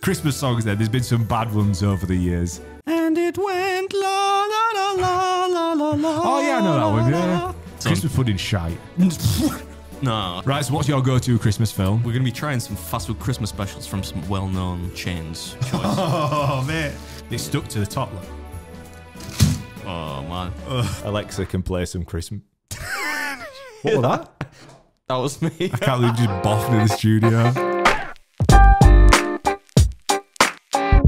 Christmas songs there. There's been some bad ones over the years. And it went la la la la la la la. Oh yeah, I know that one. Yeah. Christmas pudding shite. No. Right, so what's your go-to Christmas film? We're going to be trying some fast food Christmas specials from some well-known chains. Oh, mate. It stuck to the top, look. Oh, man. Alexa can play some Christmas. What was that? That was me. I can't believe you just boffed in the studio.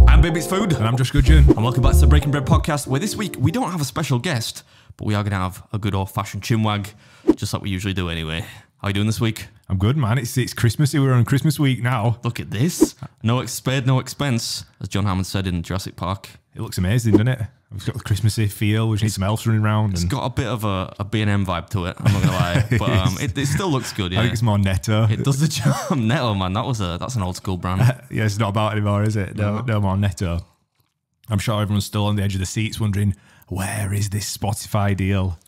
I'm Baby's Food. And I'm Josh Goodgeon. And welcome back to the Breaking Bread podcast, where this week we don't have a special guest, but we are going to have a good old-fashioned chinwag, just like we usually do anyway. How are you doing this week? I'm good, man. It's Christmas. We're on Christmas week now. Look at this. No spared, no expense, as John Hammond said in Jurassic Park. It looks amazing, doesn't it? It's got the Christmassy feel. We just need some elves running around. It's got a bit of a B&M vibe to it, I'm not going to lie. But it still looks good, yeah. I think it's more Netto. It does the job. Netto, man. That's an old school brand. Yeah, it's not about anymore, is it? No more Netto. I'm sure everyone's still on the edge of the seats wondering, where is this Spotify deal?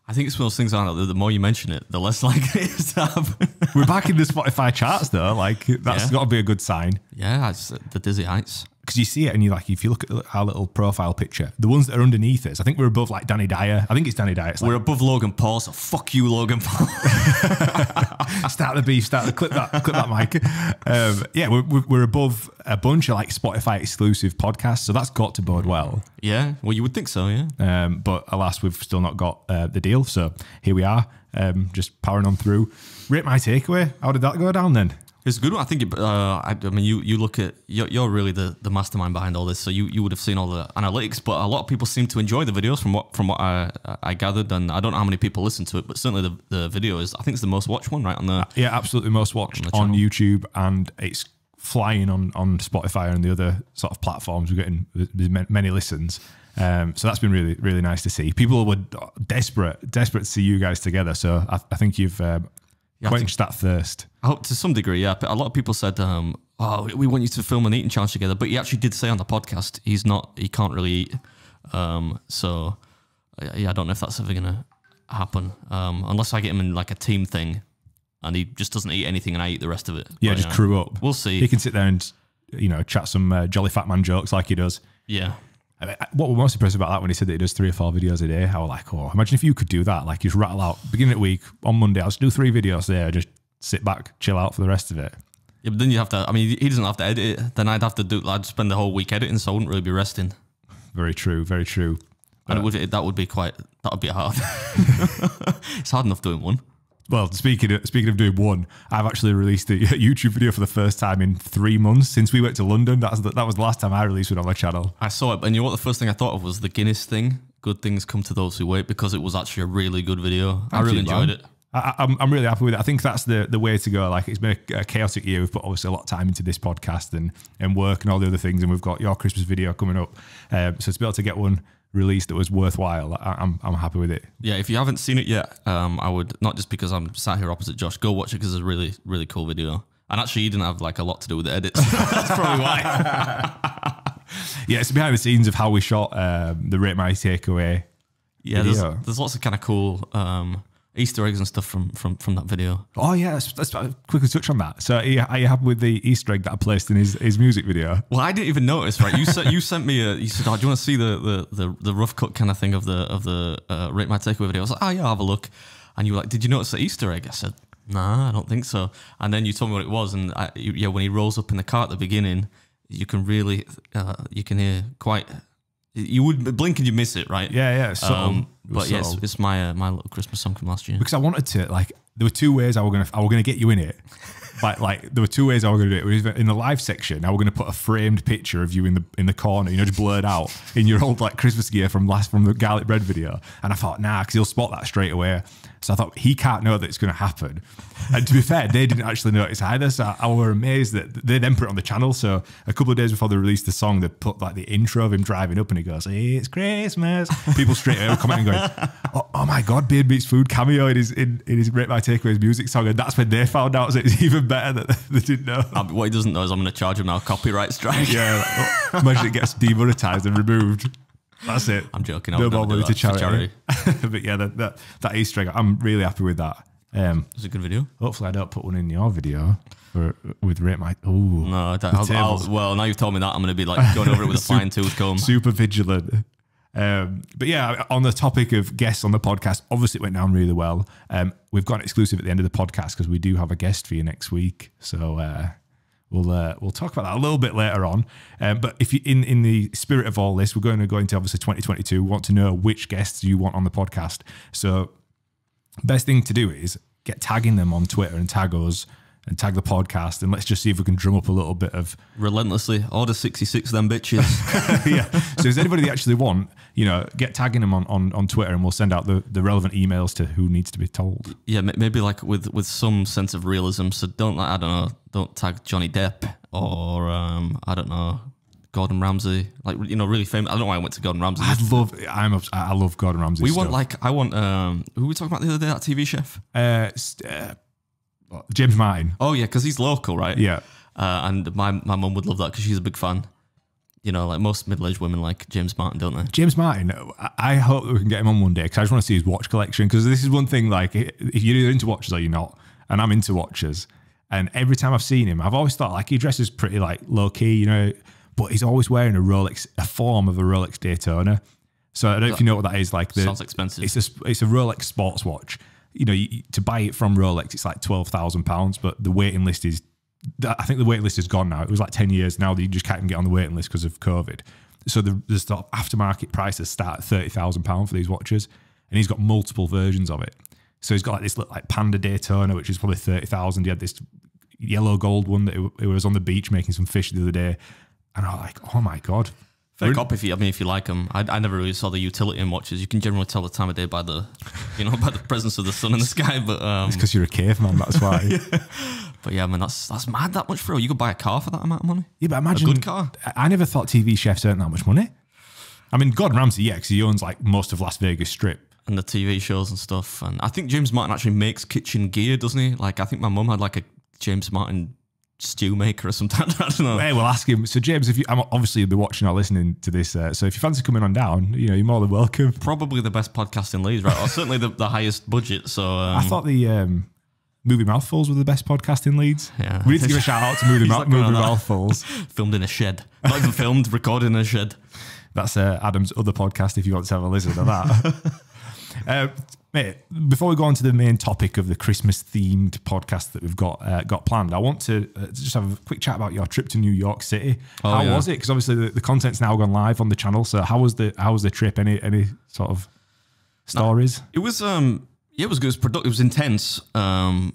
I think it's one of those things, aren't it? The more you mention it, the less likely it is to happen. We're back in the Spotify charts, though. Like, that's got to be a good sign. Yeah, it's the dizzy heights. Because you see it and if you look at our little profile picture, the ones that are underneath us, I think we're above like Danny Dyer. I think it's Danny Dyer. We're above Logan Paul, so fuck you, Logan Paul. Start the beef, clip that mic. Yeah, we're above a bunch of like Spotify exclusive podcasts, so that's got to bode well. Yeah, well, you would think so, yeah. But alas, we've still not got the deal, so here we are, just powering on through. Rate my takeaway. How did that go down then? It's a good one. I think. I mean, you look at you're really the mastermind behind all this, so you would have seen all the analytics. But a lot of people seem to enjoy the videos from what I gathered, and I don't know how many people listen to it, but certainly the video is. I think it's the most watched one, right? On the absolutely most watched on YouTube, and it's flying on Spotify and the other sort of platforms. We're getting many listens. So that's been really, really nice to see. People were desperate to see you guys together. So I think you've quenched that thirst. I hope to some degree, yeah. But a lot of people said, "Oh, we want you to film an eating challenge together." But he actually did say on the podcast he can't really eat. So yeah, I don't know if that's ever gonna happen unless I get him in like a team thing, and he just doesn't eat anything and I eat the rest of it. Yeah, just crew up. We'll see. He can sit there and chat some jolly fat man jokes like he does. Yeah. What we're most impressed about that when he said that he does 3 or 4 videos a day, I was like, oh, imagine if you could do that. Like, just rattle out, beginning of the week, on Monday, I'll just do 3 videos there, just sit back, chill out for the rest of it. Yeah, but then you have to, I mean, he doesn't have to edit it. Then I'd have to I'd spend the whole week editing, so I wouldn't really be resting. Very true, very true. And that would be hard. It's hard enough doing one. Well, speaking of doing one, I've actually released a YouTube video for the first time in 3 months since we went to London. That was the last time I released one on my channel. I saw it, and you know what? The first thing I thought of was the Guinness thing. Good things come to those who wait, because it was actually a really good video. I really enjoyed it. I'm really happy with it. I think that's the way to go. Like, it's been a chaotic year. We've put obviously a lot of time into this podcast and work and all the other things, and we've got your Christmas video coming up. So to be able to get one release that was worthwhile, I'm happy with it. Yeah, if you haven't seen it yet, I would, not just because I'm sat here opposite Josh, go watch it because it's a really, really cool video. And actually, he didn't have like a lot to do with the edits. That's probably why. Yeah, it's behind the scenes of how we shot the Rate My Takeaway. Yeah, there's lots of kind of cool Easter eggs and stuff from that video. Oh yeah, let's quickly touch on that. So are you happy with the Easter egg that I placed in his music video? Well, I didn't even notice. Right, you sent me you said, "Oh, do you want to see the rough cut kind of thing of the Rate My Takeaway video?" I was like, "Oh yeah, I'll have a look." And you were like, "Did you notice the Easter egg?" I said, "Nah, I don't think so." And then you told me what it was, and when he rolls up in the car at the beginning, you can really you can hear quite. You would blink and you miss it, right? Yeah. But yes, it's my little Christmas song from last year. Because I wanted to, like, there were 2 ways I were gonna get you in it. Like there were 2 ways I was gonna do it. In the live section, I was gonna put a framed picture of you in the corner, just blurred out in your old like Christmas gear from the garlic bread video. And I thought, nah, because he'll spot that straight away. So I thought, he can't know that it's going to happen. And to be fair, they didn't actually notice either. So I was amazed that they then put it on the channel. So a couple of days before they released the song, they put like the intro of him driving up and he goes, "Hey, it's Christmas." People straight away were commenting going, oh my God, Beard Meets Food cameo in his Rate My Takeaway's music song. And that's when they found out. So it's even better that they didn't know. What he doesn't know is I'm going to charge him now a copyright strike. Yeah. Imagine it gets demonetized and removed. That's it. I'm joking. No more money to charity. But yeah, that Easter egg, I'm really happy with that. It's a good video. Hopefully, I don't put one in your video with Rate My. Oh no, well, now you've told me that, I'm going to be like going over it with a fine tooth comb. Super vigilant. But yeah, on the topic of guests on the podcast, obviously it went down really well. We've got an exclusive at the end of the podcast because we do have a guest for you next week. So we'll talk about that a little bit later on. But if you in the spirit of all this, we're going to go into obviously 2022. We want to know which guests you want on the podcast. So best thing to do is get tagging them on Twitter and tag us and tag the podcast, and let's just see if we can drum up a little bit of relentlessly order 66 of them bitches. Yeah. So if anybody that actually want, get tagging them on Twitter, and we'll send out the relevant emails to who needs to be told. Yeah, maybe like with some sense of realism. So don't tag Johnny Depp or I don't know, Gordon Ramsay, like really famous. I don't know why I went to Gordon Ramsay. I love Gordon Ramsay. I want who were we talking about the other day? That TV chef, James Martin. Oh yeah, because he's local, right? Yeah. And my mum would love that because she's a big fan. Like most middle-aged women like James Martin, don't they? James Martin, I hope that we can get him on one day because I just want to see his watch collection, because this is one thing, like, if you're either into watches or you're not, and I'm into watches, and every time I've seen him, I've always thought like he dresses pretty like low-key, but he's always wearing a form of a Rolex Daytona. So I don't know if you know what that is. Like, sounds expensive. It's a Rolex sports watch. To buy it from Rolex, it's like £12,000, but the waiting list is, I think the waiting list is gone now. It was like 10 years now that you just can't get on the waiting list because of COVID. So the sort of aftermarket prices start at £30,000 for these watches, and he's got multiple versions of it. So he's got like this like Panda Daytona, which is probably 30,000. He had this yellow gold one that it was on the beach making some fish the other day, and I'm like, oh my God. Fair cop if you like them. I never really saw the utility in watches. You can generally tell the time of day by the, by the presence of the sun in the sky. But it's because you're a caveman, that's why. Yeah. But yeah, man, that's mad, that much for you could buy a car for that amount of money. Yeah, but imagine a good car. I never thought TV chefs earned that much money. I mean, Gordon Ramsay, yeah, because he owns like most of Las Vegas Strip and the TV shows and stuff. And I think James Martin actually makes kitchen gear, doesn't he? Like, I think my mum had like a James Martin stew maker or something. I don't know. Hey, we'll ask him. So James, obviously you'll be watching or listening to this, so if you fancy coming on down, you're more than welcome. Probably the best podcast in Leeds, right? Or certainly the highest budget. So I thought the Movie Mouthfuls were the best podcast in Leeds. Yeah, we need to give a shout out to Movie Mouthfuls. Filmed in a shed, not even filmed, recorded in a shed. That's Adam's other podcast if you want to have a listen to that. Mate, before we go on to the main topic of the Christmas-themed podcast that we've got planned, I want to just have a quick chat about your trip to New York City. How was it? Because obviously the content's now gone live on the channel. So how was the trip? Any sort of stories? It was it was good. It was productive. It was intense. I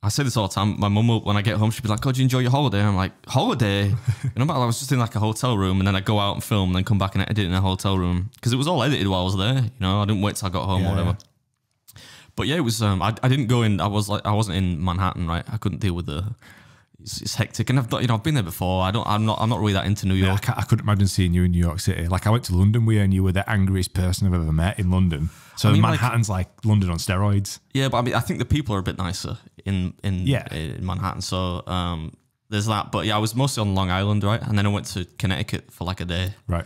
say this all the time. My mum, when I get home, she'd be like, "Oh, did you enjoy your holiday?" And I'm like, "Holiday?" I was just in like a hotel room, and then I go out and film, and then come back and edit in a hotel room because it was all edited while I was there. I didn't wait till I got home or whatever. But yeah, it was. I didn't go in. I wasn't in Manhattan, right? I couldn't deal with it's hectic, and I've been there before. I'm not really that into New York. I couldn't imagine seeing you in New York City. Like, I went to London with you, and you were the angriest person I've ever met in London. So Manhattan's like London on steroids. Yeah, but I think the people are a bit nicer in Manhattan. So there's that. But yeah, I was mostly on Long Island, right? And then I went to Connecticut for like a day. Right.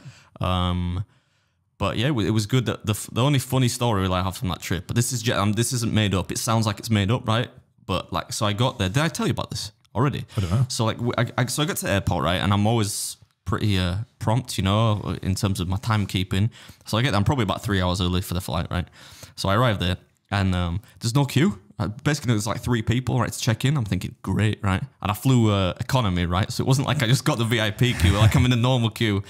But yeah, it was good. The only funny story I have from that trip, but this isn't made up. It sounds like it's made up, right? But like, so I got there. Did I tell you about this already? I don't know. So like, I got to the airport, right? And I'm always pretty prompt, in terms of my timekeeping. So I get there, I'm probably about 3 hours early for the flight, right? So I arrive there, and there's no queue. Basically, there's like 3 people, right, to check in. I'm thinking, great, right? And I flew economy, right? So it wasn't like I just got the VIP queue, like I'm in a normal queue.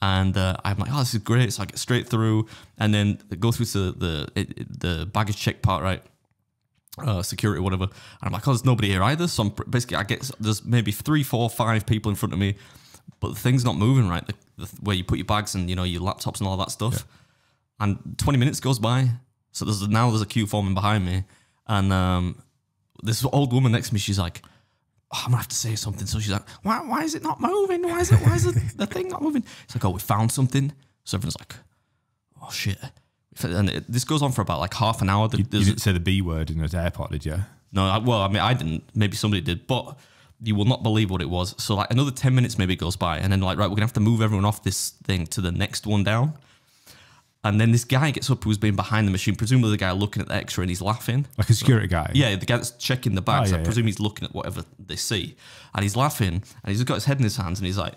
And I'm like, oh, this is great. So I get straight through, and then go through to the baggage check part, right? Security, whatever. And I'm like, oh, there's nobody here either. So there's maybe 3, 4, 5 people in front of me, but the thing's not moving, right? Where you put your bags and your laptops and all that stuff. Yeah. And 20 minutes goes by. So there's a queue forming behind me, and this old woman next to me, she's like, oh, I'm gonna have to say something. So she's like, why is it not moving? Why is the thing not moving? It's like, oh, we found something. So everyone's like, oh shit. And this goes on for about like half an hour. You didn't say the B word in the airport, did you? No, I didn't. Maybe somebody did, but you will not believe what it was. So like another 10 minutes maybe goes by, and then like, right, we're gonna have to move everyone off this thing to the next one down. And then this guy gets up who's been behind the machine, presumably the guy looking at the X-ray, and he's laughing. Like a security guy? Yeah, the guy that's checking the bags. Oh, I presume he's looking at whatever they see. And he's laughing, and he's got his head in his hands, and he's like,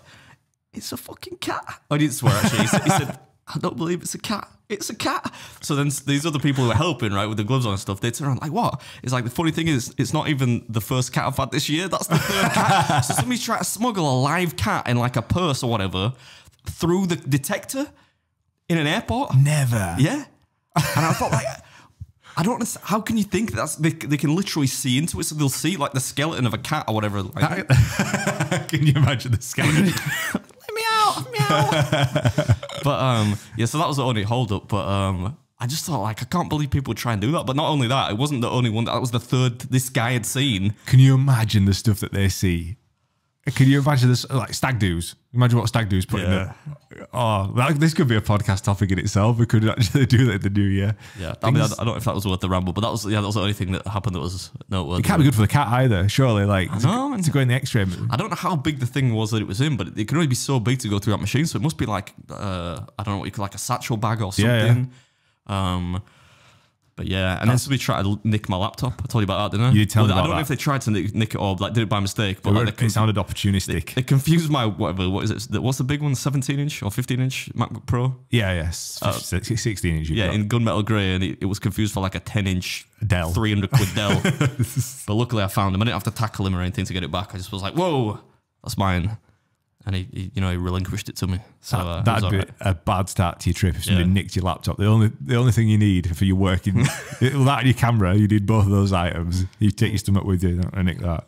it's a fucking cat. Oh, he didn't swear, actually. He said, I don't believe it's a cat. It's a cat. So then these other people who are helping, right, with the gloves on and stuff, they turn around like, what? It's like, the funny thing is, it's not even the first cat I've had this year. That's the third cat. So somebody's trying to smuggle a live cat in like a purse or whatever through the detector in an airport. Never. Yeah. And I thought, like, I don't understand. How can you think that's they can literally see into it? So they'll see like the skeleton of a cat or whatever. Like, can you imagine the skeleton? Let me out, meow. But yeah, so that was the only hold up. But I just thought, like, I can't believe people would try and do that. But not only that, it wasn't the only one. That was the third this guy had seen. Can you imagine the stuff that they see? Can you imagine this, like stag do's? Imagine what stag do's put in there. Oh, this could be a podcast topic in itself. We could actually do that in the new year. Yeah, I mean, I don't know if that was worth the ramble, but that was the only thing that happened that was noteworthy. It can't be good for the cat either, surely. Like to go in the X-ray. I don't know how big the thing was that it was in, but it can only be so big to go through that machine. So it must be like I don't know what you call, like a satchel bag or something. Yeah. But yeah, and then somebody tried to nick my laptop. I told you about that, didn't I? You tell me about I don't know that. if they tried to nick it or like did it by mistake, but like it sounded opportunistic. They confused my whatever. What is it? What's the big one? 17-inch or 15-inch MacBook Pro? Yeah, yes, 16-inch. Yeah, in gunmetal grey, and it was confused for like a 10-inch Dell, £300 Dell. But luckily, I found him. I didn't have to tackle him or anything to get it back. I just was like, "Whoa, that's mine." And he relinquished it to me. So that'd be a bad start to your trip if somebody nicked your laptop. The only thing you need for your working, that and your camera, you need both of those items. You take your stomach with you and nick that.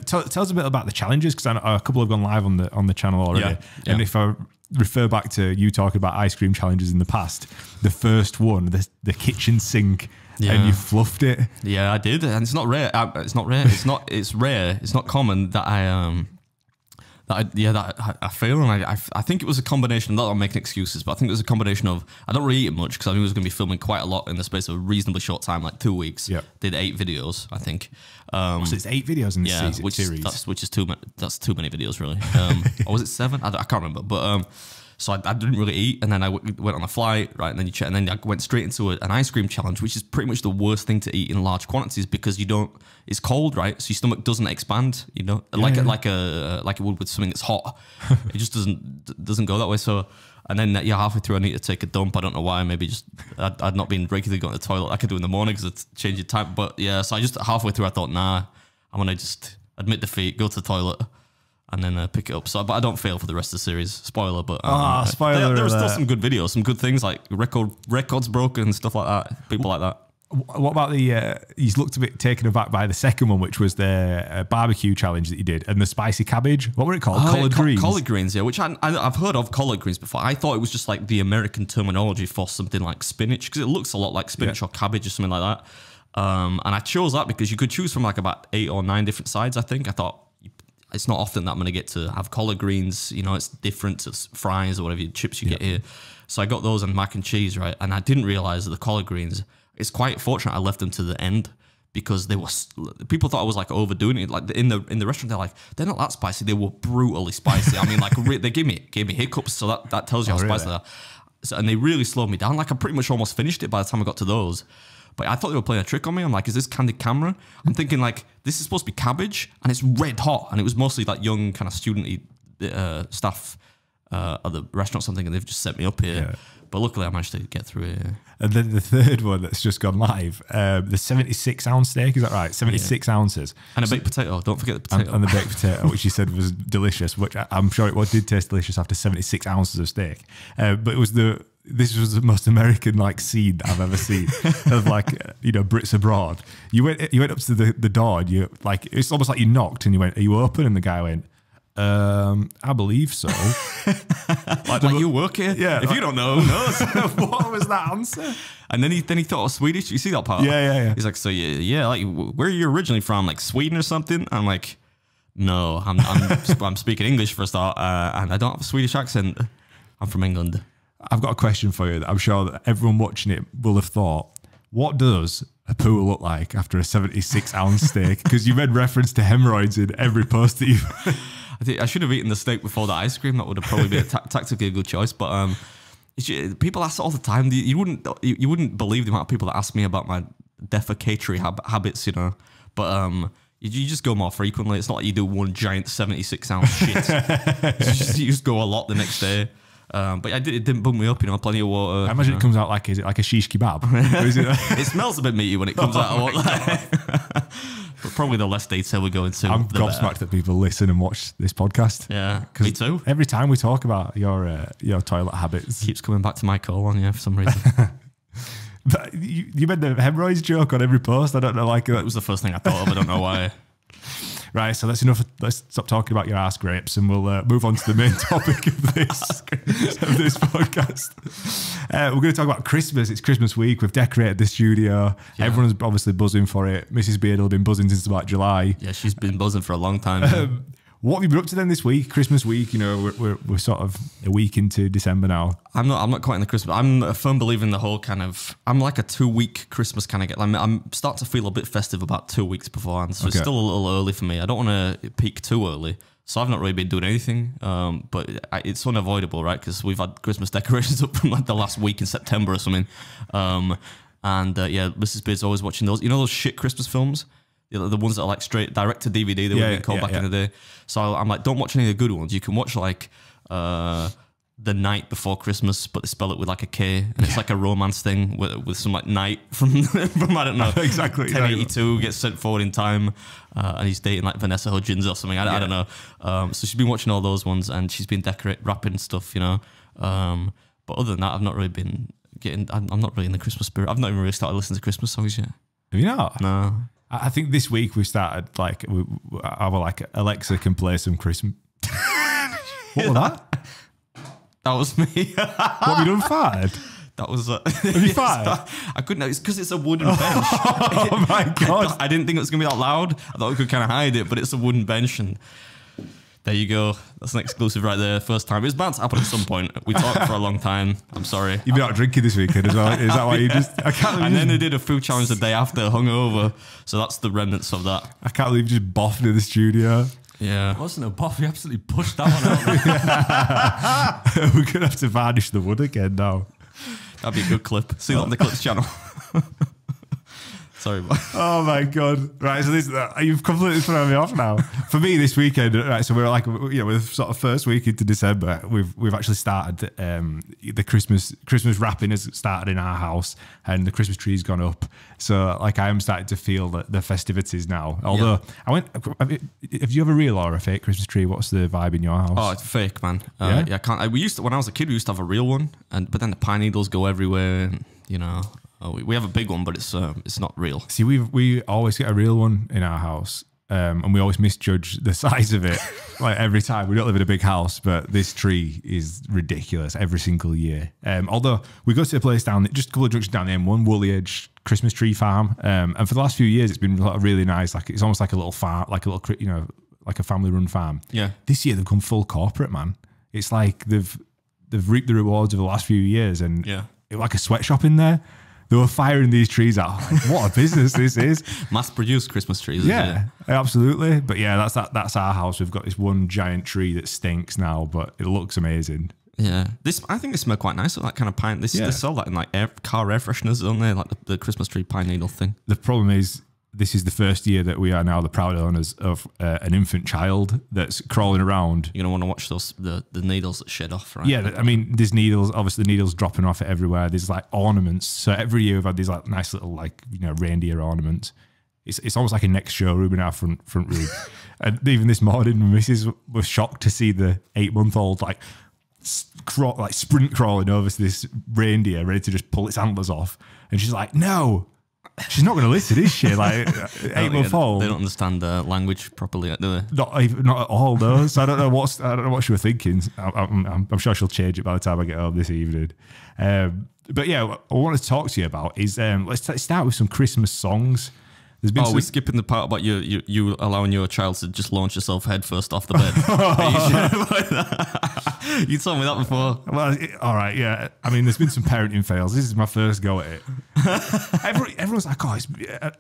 Tell us a bit about the challenges, because a couple have gone live on the channel already. Yeah. And if I refer back to you talking about ice cream challenges in the past, the first one, the kitchen sink. Yeah. And you fluffed it. Yeah, I did, and it's not rare. It's not rare. It's rare. It's not common that I fail, and I think it was a combination. Not that I'm making excuses, but I think it was a combination of I don't really eat it much because I knew I was going to be filming quite a lot in the space of a reasonably short time, like 2 weeks. Yeah, did 8 videos, I think. So it's 8 videos in this series, which is too many. That's too many videos, really. Or was it 7? I can't remember, but. So I didn't really eat, and then I went on a flight, right? And then and then I went straight into an ice cream challenge, which is pretty much the worst thing to eat in large quantities because it's cold, right? So your stomach doesn't expand, like it would with something that's hot. It just doesn't go that way. So, and then halfway through I need to take a dump. I don't know why. Maybe just I'd not been regularly going to the toilet. I could do in the morning because it's changing time. But yeah, so I just halfway through I thought, nah, I'm gonna just admit defeat, go to the toilet. And then pick it up. So, but I don't fail for the rest of the series. Spoiler, but spoiler. There are still some good videos, some good things like records broken and stuff like that. People like that. What about he's looked a bit taken aback by the second one, which was the barbecue challenge that you did, and the spicy cabbage. What were it called? Collard greens. Collard greens, yeah. Which I've heard of collard greens before. I thought it was just like the American terminology for something like spinach because it looks a lot like spinach or cabbage or something like that. And I chose that because you could choose from like about 8 or 9 different sides. I think I thought. It's not often that I'm going to get to have collard greens. It's different to fries or whatever chips you get here. So I got those and mac and cheese, right? And I didn't realize that the collard greens, it's quite fortunate I left them to the end because people thought I was like overdoing it. Like in the restaurant, they're like, they're not that spicy. They were brutally spicy. I mean, like they gave me hiccups. So that tells you how spicy they are. So, and they really slowed me down. Like I pretty much almost finished it by the time I got to those. But I thought they were playing a trick on me. I'm like, is this candid camera? I'm thinking like, this is supposed to be cabbage and it's red hot. And it was mostly like young kind of student-y staff at the restaurant or something, and they've just set me up here. Yeah. But luckily I managed to get through it. Yeah. And then the third one that's just gone live, the 76-ounce steak, is that right? 76 ounces. And a baked potato, don't forget the potato. And the baked potato, which you said was delicious, which I'm sure did taste delicious after 76 ounces of steak. But it was this was the most American like scene that I've ever seen of like Brits abroad. You went up to the door and it's almost like you knocked and you went, "Are you open?" And the guy went, I believe so. like you work here? Yeah. If you don't know, who knows? What was that answer? And then he thought I was Swedish. You see that part? Yeah. He's like, so yeah, like where are you originally from? Like Sweden or something? I'm like, no, I'm speaking English for a start, and I don't have a Swedish accent. I'm from England. I've got a question for you that I'm sure that everyone watching it will have thought. What does a poo look like after a 76-ounce steak? Because you made reference to hemorrhoids in every post that you... I think I should have eaten the steak before the ice cream. That would have probably been tactically a good choice. But People ask all the time. You wouldn't believe the amount of people that ask me about my defecatory habits, you know. But you just go more frequently. It's not like you do one giant 76-ounce shit. You just go a lot the next day. But it didn't bump me up, you know. Plenty of water. I imagine it comes out like, is it like a shish kebab? Or is it? It smells a bit meaty when it comes out. But probably the less detail we go into. I'm gobsmacked that people listen and watch this podcast. Yeah, me too. Every time we talk about your toilet habits, Keeps coming back to my colon, yeah, for some reason. But you made the hemorrhoids joke on every post. I don't know, like That was the first thing I thought of. I don't know why. Right, so that's enough. Let's stop talking about your ass grapes and we'll move on to the main topic of this podcast. We're going to talk about Christmas. It's Christmas week. We've decorated the studio. Yeah. Everyone's obviously buzzing for it. Mrs. Beardle has been buzzing since about July. Yeah, she's been buzzing for a long time. What have you been up to then this week? Christmas week, you know, we're sort of a week into December now. I'm not quite in the Christmas. I'm a firm believer in the whole kind of. I'm like a 2-week Christmas kind of get. I'm starting to feel a bit festive about 2 weeks beforehand, so it's still a little early for me. I don't want to peak too early, so I've not really been doing anything. But it's unavoidable, right? Because we've had Christmas decorations up from like the last week in September or something. Yeah, Mrs. Beard's always watching those. You know those shit Christmas films. The ones that are like straight direct to DVD, they would have been called back in the day. So I'm like, don't watch any of the good ones. You can watch like The Night Before Christmas, but they spell it with like a K, and it's like a romance thing with some like night from I don't know, exactly 1082 gets sent forward in time, and he's dating like Vanessa Hudgens or something. I don't know. So she's been watching all those ones, and she's been wrapping stuff, you know. But other than that, I've not really been getting. I'm not really in the Christmas spirit. I've not even really started listening to Christmas songs yet. Have you not? No. I think this week we started like Alexa can play some Christmas. What was that? That was me. What have you done? Fired? That was. Have you fired? I couldn't. It's because it's a wooden bench. Oh my god! I didn't think it was gonna be that loud. I thought we could kind of hide it, but it's a wooden bench, and there you go. That's an exclusive right there. First time. It was bound to happen at some point. We talked for a long time. I'm sorry. You've been out drinking this weekend as well. Is that why you just? I can't. And then they did a food challenge the day after, hungover. So that's the remnants of that. I can't believe you just boffed in the studio. Yeah. It wasn't a boff. You absolutely pushed that one out. We're gonna have to varnish the wood again now. That'd be a good clip. See that on the clips channel. Sorry, boy. Oh my god! Right, so you've completely thrown me off now. For me, this weekend, right? So we're like, we're sort of first week into December. We've actually started the Christmas wrapping has started in our house, and the Christmas tree's gone up. So like, I am starting to feel the festivities now. Although have you have a real or a fake Christmas tree? What's the vibe in your house? Oh, it's fake, man. Yeah, I can't. When I was a kid, we used to have a real one, but then the pine needles go everywhere, and you know. Oh, we have a big one, but it's not real. See, we always get a real one in our house, and we always misjudge the size of it. Like every time, we don't live in a big house, but this tree is ridiculous every single year. Although we go to a place just a couple of junctions down the M1, Woolly Edge Christmas Tree Farm, and for the last few years, it's been really nice. Like it's almost like a little farm, like a little like a family-run farm. Yeah. This year they've come full corporate, man. It's like they've reaped the rewards of the last few years, and like a sweatshop in there. They were firing these trees out. Like, what a business this is. Mass-produced Christmas trees. Yeah, absolutely. But yeah, that's our house. We've got this one giant tree that stinks now, but it looks amazing. Yeah, I think they smell quite nice. That kind of pine. They sell that in like car air fresheners, don't they? Like the Christmas tree pine needle thing. The problem is, this is the first year that we are now the proud owners of an infant child that's crawling around. You're going to want to watch the needles that shed off, right? Yeah, I mean, there's needles, obviously needles dropping off everywhere. There's like ornaments. So every year we've had these like nice little like, reindeer ornaments. It's almost like a next showroom in our front room. And even this morning, Mrs. was shocked to see the 8-month-old like sprint crawling over to this reindeer ready to just pull its antlers off. And she's like, no. She's not going to listen, is she? Like 8-month-old. They don't understand language properly, do they? Not at all, no. So I don't know what she was thinking. I'm sure she'll change it by the time I get home this evening. But yeah, what I want to talk to you about is let's start with some Christmas songs. We're skipping the part about you allowing your child to just launch herself headfirst off the bed. You told me that before. Well, all right, yeah. I mean, there's been some parenting fails. This is my first go at it. Everyone's like, oh,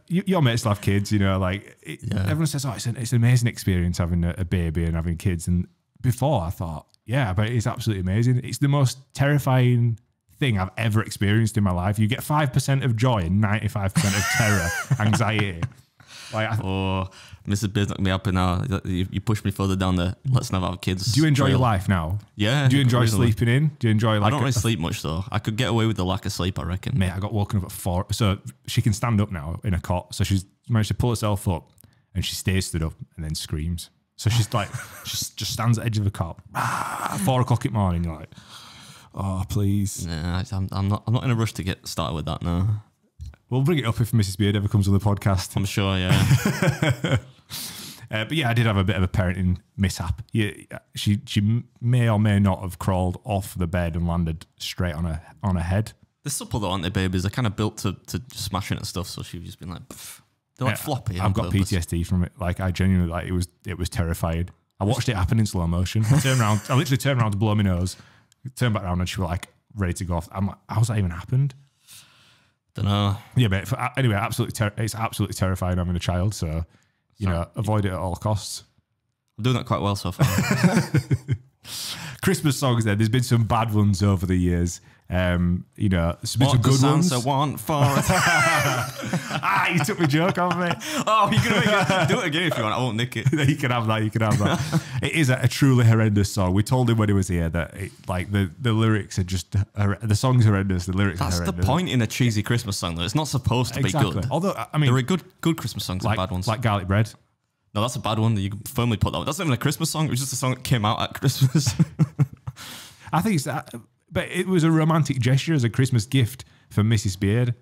your mates love kids, everyone says, oh, it's an amazing experience having a baby and having kids. And before I thought, yeah, but it's absolutely amazing. It's the most terrifying thing I've ever experienced in my life. You get 5% of joy and 95% of terror, anxiety. Like, Mrs. Biz knocked me up, and now you push me further down the let's never have kids. do you enjoy trail. your life now? Yeah. Do you enjoy reasonably. sleeping in? Do you enjoy like I don't really sleep much though. I could get away with the lack of sleep, I reckon. Mate, I got woken up at 4. So she can stand up now in a cot. So she's managed to pull herself up and she stays stood up and then screams. So she's like, she just stands at the edge of the cot. 4 o'clock in the morning. You're like, oh, please. Nah, I'm not in a rush to get started with that now. We'll bring it up if Mrs. Beard ever comes on the podcast. I'm sure, yeah. But yeah, I did have a bit of a parenting mishap. Yeah, she may or may not have crawled off the bed and landed straight on her head. They're supple though, aren't they, babies? They're kind of built to smashing at stuff, so she's just been like, pff. They're like floppy. I've got PTSD from it. Like I genuinely, like it was terrifying. I watched it happen in slow motion. I literally turned around to blow my nose, turned back around, and she was like ready to go off. I'm like, how's that even happened? Don't know. Yeah, but anyway, it's absolutely terrifying having a child. So, avoid it at all costs. I'm doing that quite well so far. Christmas songs. There's been some bad ones over the years. There's been some good ones. I want for it. You took my joke off me. Oh, you're gonna do it again if you want. I won't nick it. You can have that. It is a truly horrendous song. We told him when he was here that the lyrics are just the song's horrendous. The lyrics That's are horrendous. the point in a cheesy Christmas song, though. It's not supposed to be good. Although I mean, there are good Christmas songs and bad ones. like garlic bread. No, that's a bad one. You can firmly put that one. That's not even a Christmas song. It was just a song that came out at Christmas. I think it's that, but it was a romantic gesture as a Christmas gift for Mrs. Beard.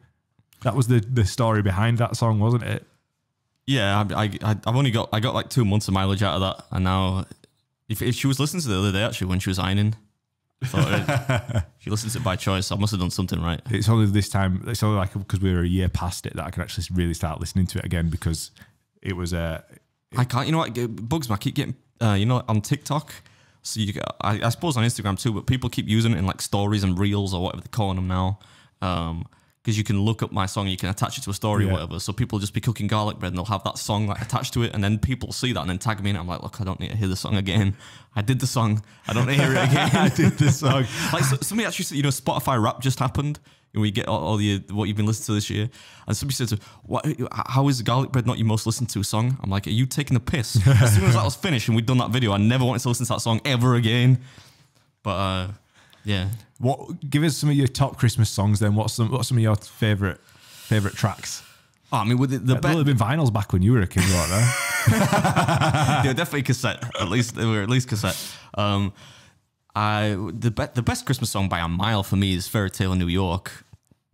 That was the story behind that song, wasn't it? Yeah, I got like 2 months of mileage out of that, and now if she was listening to it the other day actually when she was ironing, I thought she listens to it by choice. I must have done something right. It's only this time. It's only like because we were a year past it that I can actually really start listening to it again because it was I can't. You know what? It bugs me. I keep getting on TikTok. So I suppose on Instagram too, but people keep using it in like stories and reels or whatever they're calling them now. Because you can look up my song, you can attach it to a story or whatever. So people just be cooking garlic bread and they'll have that song like attached to it, and then people see that and then tag me in. I'm like, look, I don't need to hear the song again. I did the song. I don't need to hear it again. I did the song. Like somebody actually said, Spotify Rap just happened. And we get all the what you've been listening to this year. And somebody said, how is garlic bread not your most listened to song? I'm like, are you taking the piss? As soon as that was finished and we'd done that video, I never wanted to listen to that song ever again. But yeah. Give us some of your top Christmas songs then. What's some of your favourite tracks? Oh, I mean, with There would have been vinyls back when you were a kid, weren't there? they were definitely cassette. At least they were cassette. The best Christmas song by a mile for me is Fairy Tale in New York,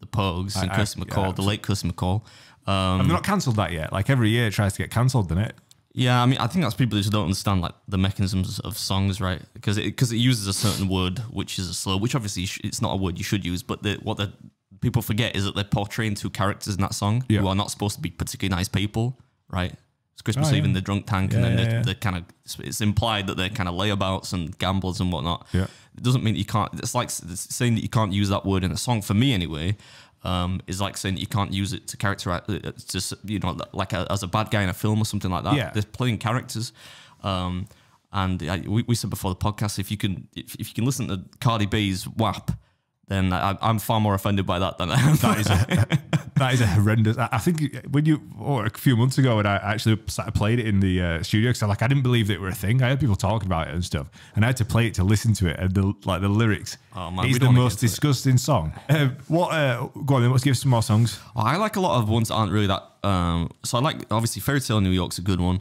the Pogues, and Kirsty MacColl, the late Kirsty MacColl. Have they not cancelled that yet? Like every year it tries to get cancelled, doesn't it? Yeah, I mean, I think that's people who just don't understand like the mechanisms of songs, right? Because it uses a certain word, which is a slur, which obviously it's not a word you should use, but what the people forget is that they're portraying 2 characters in that song who are not supposed to be particularly nice people, right? It's Christmas Eve in the drunk tank, and then they're kind of, it's implied that they're kind of layabouts and gamblers and whatnot. Yeah. It doesn't mean that you can't, it's like saying that you can't use that word in a song, for me anyway, is like saying that you can't use it to characterize, just, like as a bad guy in a film or something like that. Yeah. They're playing characters. And we said before the podcast, if you can listen to Cardi B's WAP, then I'm far more offended by that than I am. That is a horrendous. I think a few months ago when I actually played it in the studio, because I didn't believe that it were a thing. I heard people talking about it and stuff, and I had to play it to listen to it, and the lyrics. Oh man, it's the most disgusting song. Go on then. Let's give some more songs. I like a lot of ones that aren't really that. So I like, obviously, Fairy Tale in New York's a good one.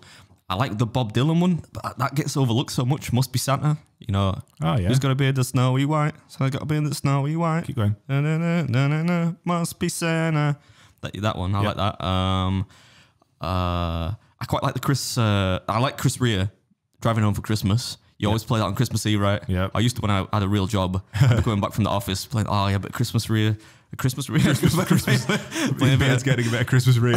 I like the Bob Dylan one, but that gets overlooked so much. Must Be Santa, Oh yeah. Who's gonna be the snowy white? So I gotta be the snowy white. Keep going. Na, na, na, na, na, na, must be Santa. That one. I like that. I quite like the Chris. I like Chris Rea, Driving Home for Christmas. You always play that on Christmas Eve, right? Yeah. I used to when I had a real job. I'd be going back from the office playing. Oh yeah, but Christmas Rea. Christmas Rea. Playing a bit of getting a bit of Christmas Rea.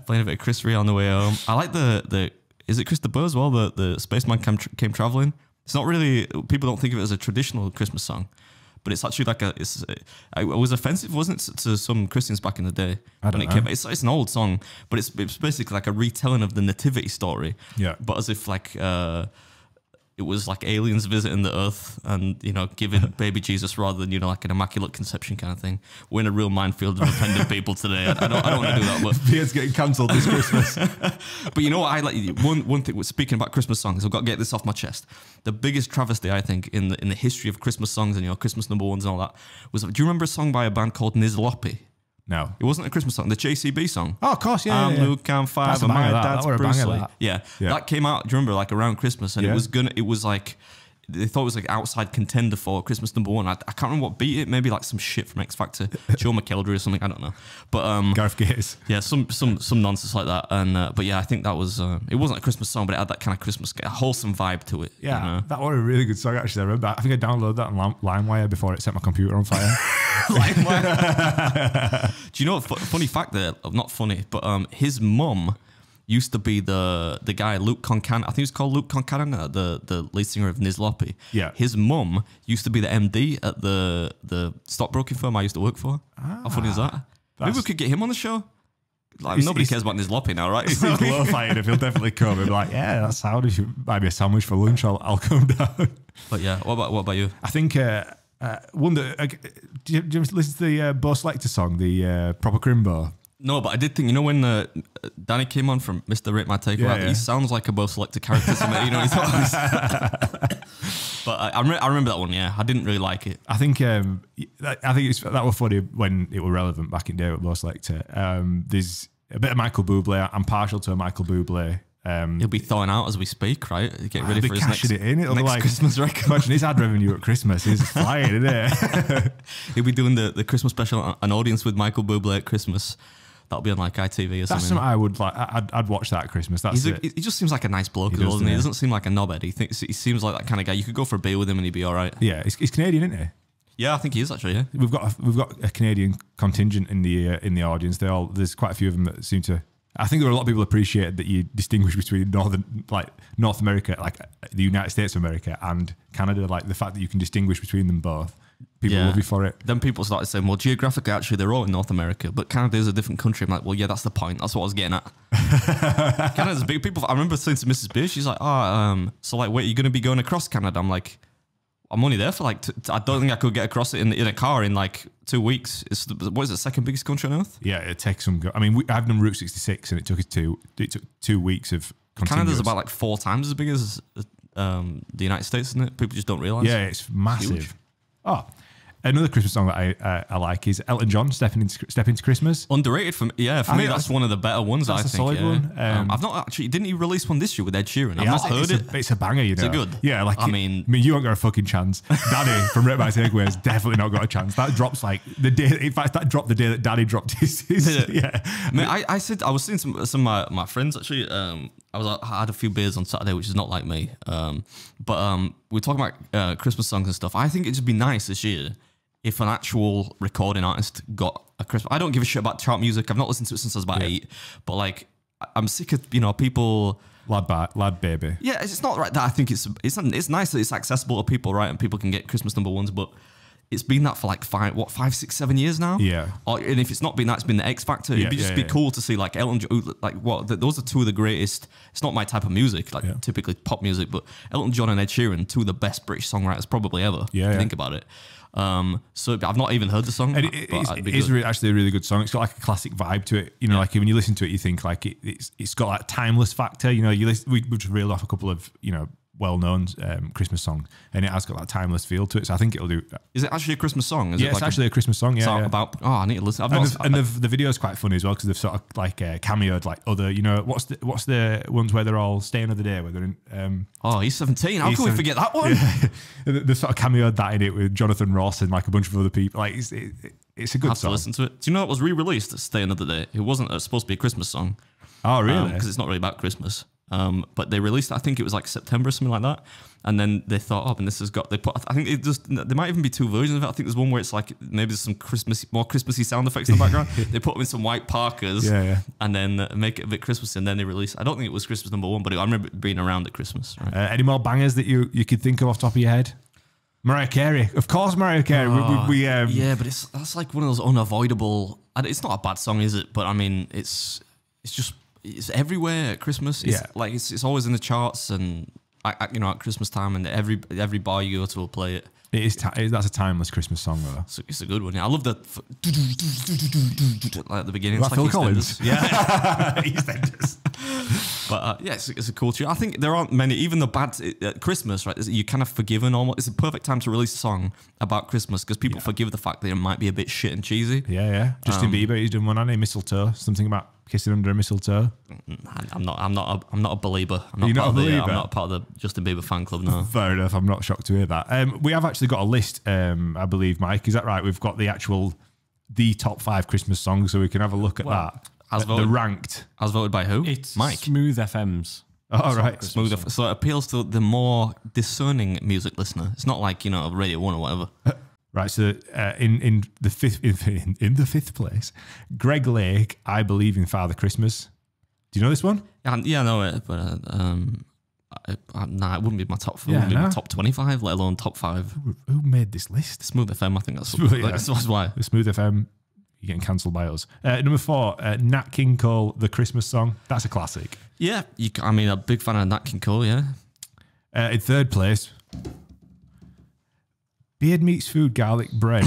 playing a bit of Chris Rea on the way home. I like the is it Chris de Burgh as well? The Spaceman came traveling. It's not really, people don't think of it as a traditional Christmas song, but it's actually like it was offensive, wasn't it, to some Christians back in the day? I don't know. It's an old song, but it's basically like a retelling of the nativity story. Yeah. But as if like it was like aliens visiting the earth and, you know, giving baby Jesus rather than, you know, like an immaculate conception kind of thing. We're in a real minefield of offending people today. I don't want to do that. But Beard's getting cancelled this Christmas. But you know what? I like one thing. Speaking about Christmas songs, I've got to get this off my chest. The biggest travesty, I think, in the history of Christmas songs and, you know, Christmas number ones and all that was. Do you remember a song by a band called Nizlopi? No. It wasn't a Christmas song. The JCB song. Oh, of course, yeah. I'm Luke, I'm 5, and my dad's Bruce Lee. Yeah. That came out, do you remember, like around Christmas, and it was like, they thought it was like outside contender for Christmas number one. I can't remember what beat it. Maybe like some shit from X Factor, Joe McKeldry or something. I don't know. But Gareth Gates. Yeah, some nonsense like that. And but yeah, I think that was it wasn't a Christmas song, but it had that kind of Christmas, a wholesome vibe to it. Yeah, you know? that was a really good song. Actually, I remember. I think I downloaded that on LimeWire before it set my computer on fire. LimeWire. Do you know? Funny fact there, not funny, but his mum used to be the guy Luke Concan. I think he was called Luke Concan, the lead singer of Nizlopi. Yeah. His mum used to be the MD at the stockbroking firm I used to work for. How funny is that? Maybe we could get him on the show. Like, nobody cares about Nizlopi now, right? He's glorifying if he'll definitely come and be like, yeah, that's how you should buy me a sandwich for lunch. I'll come down. But yeah, what about you? I think one that do you listen to the Bo Selector song, the Proper Crimbo? No, but I did think, you know, when Danny came on from Mr. Rate My Take, he sounds like a Bo Selector character to me. You know, he thought. But I remember that one. Yeah, I didn't really like it. I think that was funny when it was relevant back in the day with Bo Selector. There's a bit of Michael Bublé. I'm partial to a Michael Bublé. He'll be thawing out as we speak, right? Get ready for his next Christmas record. Imagine his ad revenue at Christmas. He's flying, isn't it? He'll be doing the Christmas special, an audience with Michael Bublé at Christmas. That'll be on like ITV or That's something. something I would like. I'd watch that at Christmas. He just seems like a nice bloke, doesn't he? He doesn't seem like a knobhead. He seems like that kind of guy. You could go for a beer with him and he'd be all right. Yeah, he's Canadian, isn't he? Yeah, I think he is actually. Yeah, we've got a Canadian contingent in the audience. There's quite a few of them that seem to. I think there are a lot of people appreciate that you distinguish between North America, like the United States of America, and Canada. Like the fact that you can distinguish between them both. People love you for it. Then people started saying, well, geographically, actually, they're all in North America, but Canada is a different country. I'm like, well, yeah, that's the point. That's what I was getting at. Canada's big. People. I remember saying to Mrs. Beer, she's like, so like, wait, are you going to be going across Canada? I'm like, I'm only there for like, I don't think I could get across it in a car in like 2 weeks. What is it, second biggest country on earth? Yeah, it takes some. I mean, I've done Route 66 and it took 2 weeks of continuous. Canada's about like 4 times as big as the United States, isn't it? People just don't realise. Yeah, it's massive. Huge. Oh, another Christmas song that I like is Elton John, Step Into Christmas. Underrated for me. Yeah, for me, that's one of the better ones, I think. That's a solid one. I've not actually, didn't he release one this year with Ed Sheeran? I've not heard it. It's a banger, you know. Is it good? Yeah, like, I mean, you haven't got a fucking chance. Danny from Rate My Takeaway has definitely not got a chance. That drops like the day, in fact, that dropped the day that Danny dropped his yeah. I mean, I was seeing some of my friends actually, I had a few beers on Saturday, which is not like me. But we were talking about Christmas songs and stuff. I think it'd just be nice this year if an actual recording artist got a Christmas. I don't give a shit about chart music. I've not listened to it since I was about 8. But like, I'm sick of people. Lad baby. Yeah, it's not right that I think it's nice that it's accessible to people, right? And people can get Christmas number ones, but it's been that for like 5, 6, 7 years now. Yeah. And if it's not been that, it's been the X Factor. It'd be cool to see like Elton John, like those are 2 of the greatest. It's not my type of music, like typically pop music, but Elton John and Ed Sheeran, 2 of the best British songwriters probably ever. Yeah. If you think about it. So I've not even heard the song. And it is actually a really good song. It's got like a classic vibe to it. You know, like when you listen to it, you think like it's got that timeless factor. You know, we've just reeled off a couple of, you know, well-known Christmas songs, and it has got that timeless feel to it. So I think it'll do. Is it actually a Christmas song? It's actually a Christmas song. Yeah, about. Oh, I need to listen. The video is quite funny as well because they've sort of like cameoed like other. You know, what's the ones where they're all staying of the day where they're in. He's 17. How can we forget that one? Yeah. They sort of cameoed that in it with Jonathan Ross and like a bunch of other people. Like it's a good song. To listen to it. Do you know it was re-released? Stay Another Day. It wasn't supposed to be a Christmas song. Oh really? Because it's not really about Christmas. But they released it, I think it was like September or something like that. And then they thought, and this has got, I think there might even be 2 versions of it. I think there's one where it's like, maybe there's some more Christmassy sound effects in the background. They put them in some white Parkers and then make it a bit Christmassy, and then they release. I don't think it was Christmas number 1, but I remember it being around at Christmas. Right? Any more bangers that you could think of off the top of your head? Mariah Carey. Of course, Mariah Carey. Yeah, but that's like one of those unavoidable, it's not a bad song, is it? But I mean, it's everywhere at Christmas. It's always in the charts, and at Christmas time, and every bar you go to will play it. It is. That's a timeless Christmas song, though. It's a good one. Yeah, I love the like at the beginning. Is that Phil Collins? Yeah, EastEnders. but yeah, it's a cool tune. I think there aren't many, even the bad Christmas, right? You kind of forgiven almost. It's a perfect time to release a song about Christmas because people forgive the fact that it might be a bit shit and cheesy. Yeah. Justin Bieber, he's done one on Mistletoe. Something about kissing under a mistletoe. I'm not a believer. You're not a believer? I'm not part of the Justin Bieber fan club. No. Fair enough. I'm not shocked to hear that. We have actually got a list. I believe, Mike. Is that right? We've got the top 5 Christmas songs, so we can have a look at that. The ranked. As voted by who? It's Mike. Smooth FM's. Oh, right. Smooth. So it appeals to the more discerning music listener. It's not like, Radio 1 or whatever. Right, so in the fifth place, Greg Lake, I Believe in Father Christmas. Do you know this one? Yeah, I know it, but it wouldn't be my top. Yeah, wouldn't be my top 25, let alone top 5. Who made this list? Smooth FM, I think that's why. The Smooth FM, you're getting cancelled by us. Number 4, Nat King Cole, The Christmas Song. That's a classic. Yeah, a big fan of Nat King Cole. Yeah. In third place, Beard Meets Food Garlic Bread.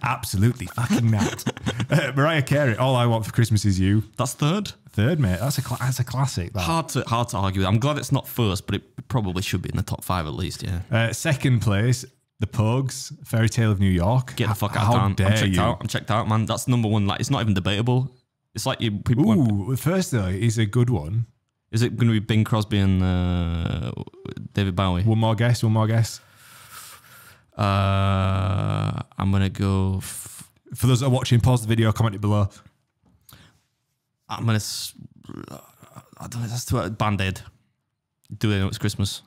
Absolutely fucking Nat. Mariah Carey, All I Want for Christmas Is You. That's third. Third, mate. That's a classic. That. Hard to argue with. I'm glad it's not first, but it probably should be in the top 5 at least. Yeah. Second place, The Pogues, Fairy Tale of New York. Get the fuck out of town. I'm checked out, man. That's number 1. Like, it's not even debatable. It's like people. Ooh, first though is a good one. Is it going to be Bing Crosby and David Bowie? One more guess. I'm going to go... For those that are watching, pause the video, comment it below. I'm going to... I don't know, that's too... Band-Aid. Do they know it's Christmas?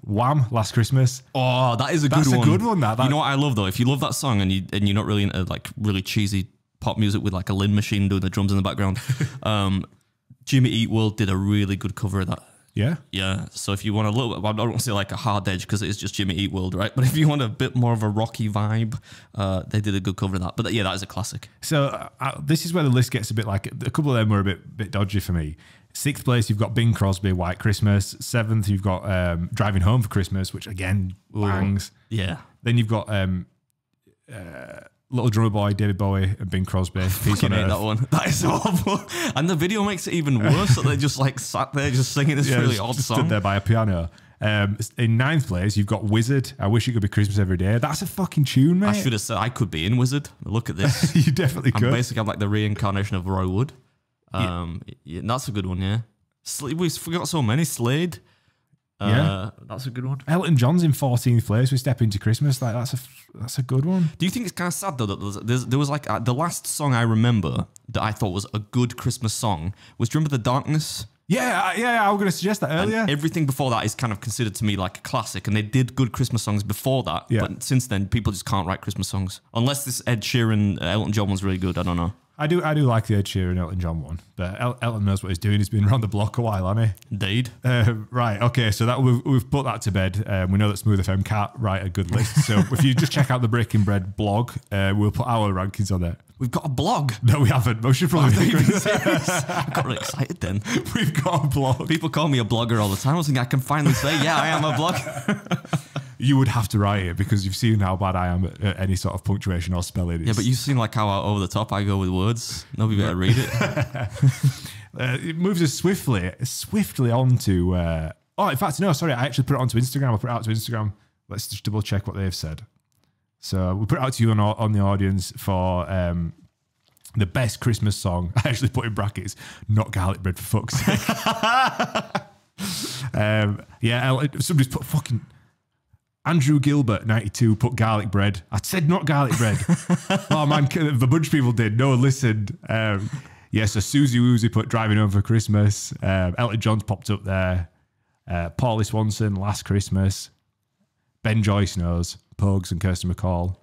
Wham! Last Christmas. Oh, that is a good one. That's a good one. That. You know what I love though? If you love that song and you're not really into like really cheesy pop music with like a Lynn machine doing the drums in the background, Jimmy Eat World did a really good cover of that. Yeah? Yeah. So if you want a little bit, I don't want to say like a hard edge because it's just Jimmy Eat World, right? But if you want a bit more of a rocky vibe, they did a good cover of that. But yeah, that is a classic. So this is where the list gets a bit like, a couple of them were a bit dodgy for me. 6th place, you've got Bing Crosby, White Christmas. 7th, you've got Driving Home for Christmas, which again, bangs. Yeah. Then you've got Little Drummer Boy, David Bowie, and Bing Crosby. Peace on Earth. That one. That is awful. And the video makes it even worse that they just like sat there just singing this really odd song. Stood there by a piano. In 9th place, you've got Wizard. I Wish It Could Be Christmas Every Day. That's a fucking tune, mate. I should have said I could be in Wizard. Look at this. You definitely could. I'm like the reincarnation of Roy Wood. Yeah, that's a good one, yeah. We forgot so many. Slade. Yeah, that's a good one. Elton John's in 14th place with Step Into Christmas. Like that's a good one. Do you think it's kind of sad though that there was like the last song I remember that I thought was a good Christmas song was, do you remember The Darkness? Yeah, I was going to suggest that earlier. And everything before that is kind of considered to me like a classic, and they did good Christmas songs before that. Yeah. But since then, people just can't write Christmas songs unless this Ed Sheeran, Elton John one's really good. I don't know. I do like the Ed Sheeran Elton John one, but Elton knows what he's doing. He's been around the block a while, hasn't he? Indeed. Right, okay, so that we've put that to bed. We know that Smooth FM can't write a good list, so if you just check out the Breaking Bread blog, we'll put our rankings on there. We've got a blog. No, we haven't. We should probably I got really excited then. We've got a blog. People call me a blogger all the time. I was thinking I can finally say, yeah, I am a blogger. You would have to write it because you've seen how bad I am at any sort of punctuation or spelling. Yeah, but you've seen like how over the top I go with words. Nobody better read it. It moves us swiftly on to... in fact, no, sorry. I actually put it onto Instagram. I put it out to Instagram. Let's just double check what they've said. So we put it out to you on the audience for the best Christmas song. I actually put in brackets, not garlic bread for fuck's sake. Somebody's put fucking... Andrew Gilbert, 92, put garlic bread. I said not garlic bread. Oh, man, the bunch of people did. No one listened. So Susie Woozy put Driving Home for Christmas. Elton John's popped up there. Paulie Swanson, Last Christmas. Ben Joyce knows. Pogues and Kirsten McCall.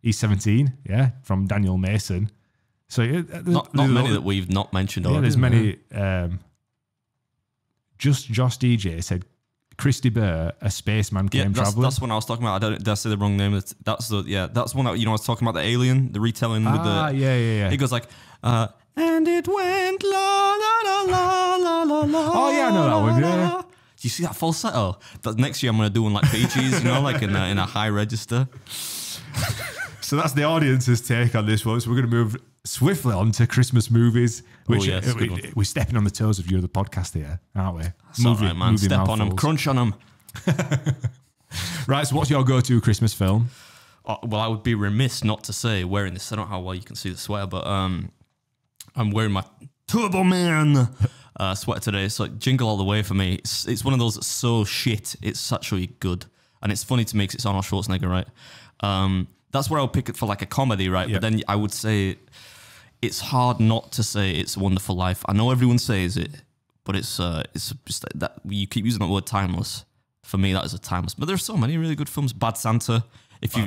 He's 17, yeah, from Daniel Mason. So not many that we've not mentioned already. Yeah, there's many. Just Josh DJ said, Christy Burr, A Spaceman Came Traveling. That's one I was talking about. Did I say the wrong name? That's one that, I was talking about the alien, the retelling with the... Yeah. He goes like, And it went la la la la la la la. Oh yeah, I know that one. Yeah. Do you see that falsetto? That next year I'm gonna do one like Bee Gees, like in a high register. So that's the audience's take on this one. So we're going to move swiftly on to Christmas movies, which we're stepping on the toes of you, the podcast here, aren't we? That's all right, man. Step on them, crunch on them. Right, so what's your go-to Christmas film? Well, I would be remiss not to say, wearing this, I don't know how well you can see the sweater, but I'm wearing my Turbo Man sweater today. So Jingle All the Way for me. It's one of those that's so shit, it's actually good. And it's funny to me because it's Arnold Schwarzenegger, right? That's where I'll pick it for like a comedy, right? Yep. But then I would say it's hard not to say It's a Wonderful Life. I know everyone says it, but it's just that you keep using that word timeless. For me, that is a timeless. But there's so many really good films. Bad Santa. If you're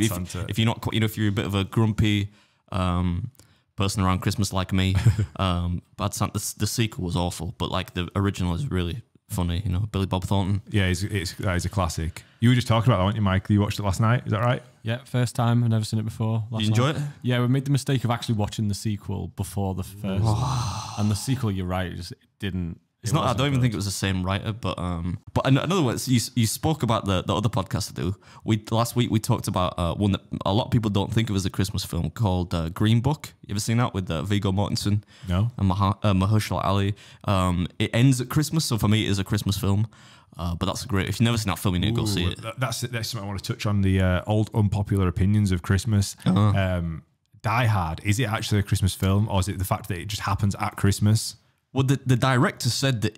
not, if you're a bit of a grumpy person around Christmas like me, Bad Santa. The sequel was awful, but like the original is really funny. Billy Bob Thornton. Yeah, that is a classic. You were just talking about that, weren't you, Mike? You watched it last night. Is that right? Yeah, first time. I've never seen it before. Did you enjoy it? Yeah, we made the mistake of actually watching the sequel before the first. And the sequel, you're right, it didn't. It's not. I don't even think it was the same writer, but in other words, you spoke about the other podcast I do. Last week we talked about one that a lot of people don't think of as a Christmas film called Green Book. You ever seen that with Viggo Mortensen? No. And Mahershala Ali. It ends at Christmas, so for me it is a Christmas film. But that's great. If you've never seen that film, you need to go see it. That's something I want to touch on. The old unpopular opinions of Christmas. Die Hard. Is it actually a Christmas film, or is it the fact that it just happens at Christmas? Well, the director said that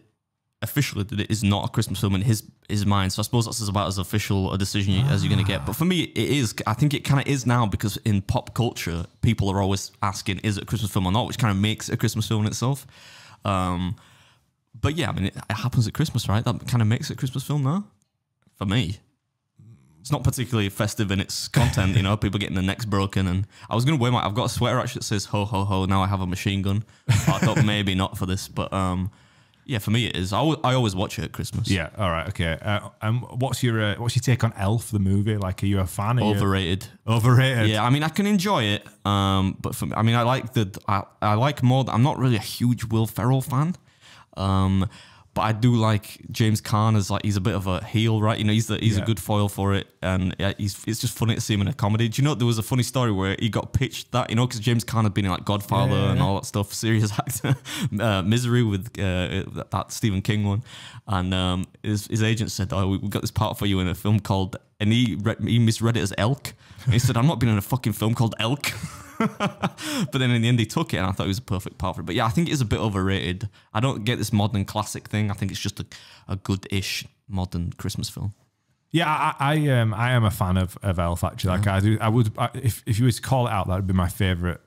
officially that it is not a Christmas film in his mind. So I suppose that's about as official a decision as you're going to get. But for me, it is. I think it kind of is now because in pop culture, people are always asking, is it a Christmas film or not? Which kind of makes it a Christmas film in itself. But yeah, I mean, it happens at Christmas, right? That kind of makes it a Christmas film now. For me. It's not particularly festive in its content, people getting their necks broken. And I was going to wear I've got a sweater actually that says, ho, ho, ho, now I have a machine gun. I thought maybe not for this, but yeah, for me it is. I always watch it at Christmas. Yeah, all right, okay. What's your take on Elf, the movie? Like, are you a fan? Overrated. Overrated? Yeah, I mean, I can enjoy it, but for me, I mean, I like more, I'm not really a huge Will Ferrell fan. But I do like James Caan as he's a bit of a heel, right? He's a good foil for it, and it's just funny to see him in a comedy. Do you know there was a funny story where he got pitched that because James Caan had been in like Godfather and all that stuff, serious actor, Misery with that Stephen King one, and his agent said, "Oh, we got this part for you in a film called," and he misread it as Elk. And he said, "I'm not being in a fucking film called Elk." But then in the end he took it, and I thought it was a perfect part for it. But yeah, I think it is a bit overrated. I don't get this modern classic thing. I think it's just a good-ish modern Christmas film. Yeah, I am a fan of Elf actually. Like I would if you were to call it out, that would be my favorite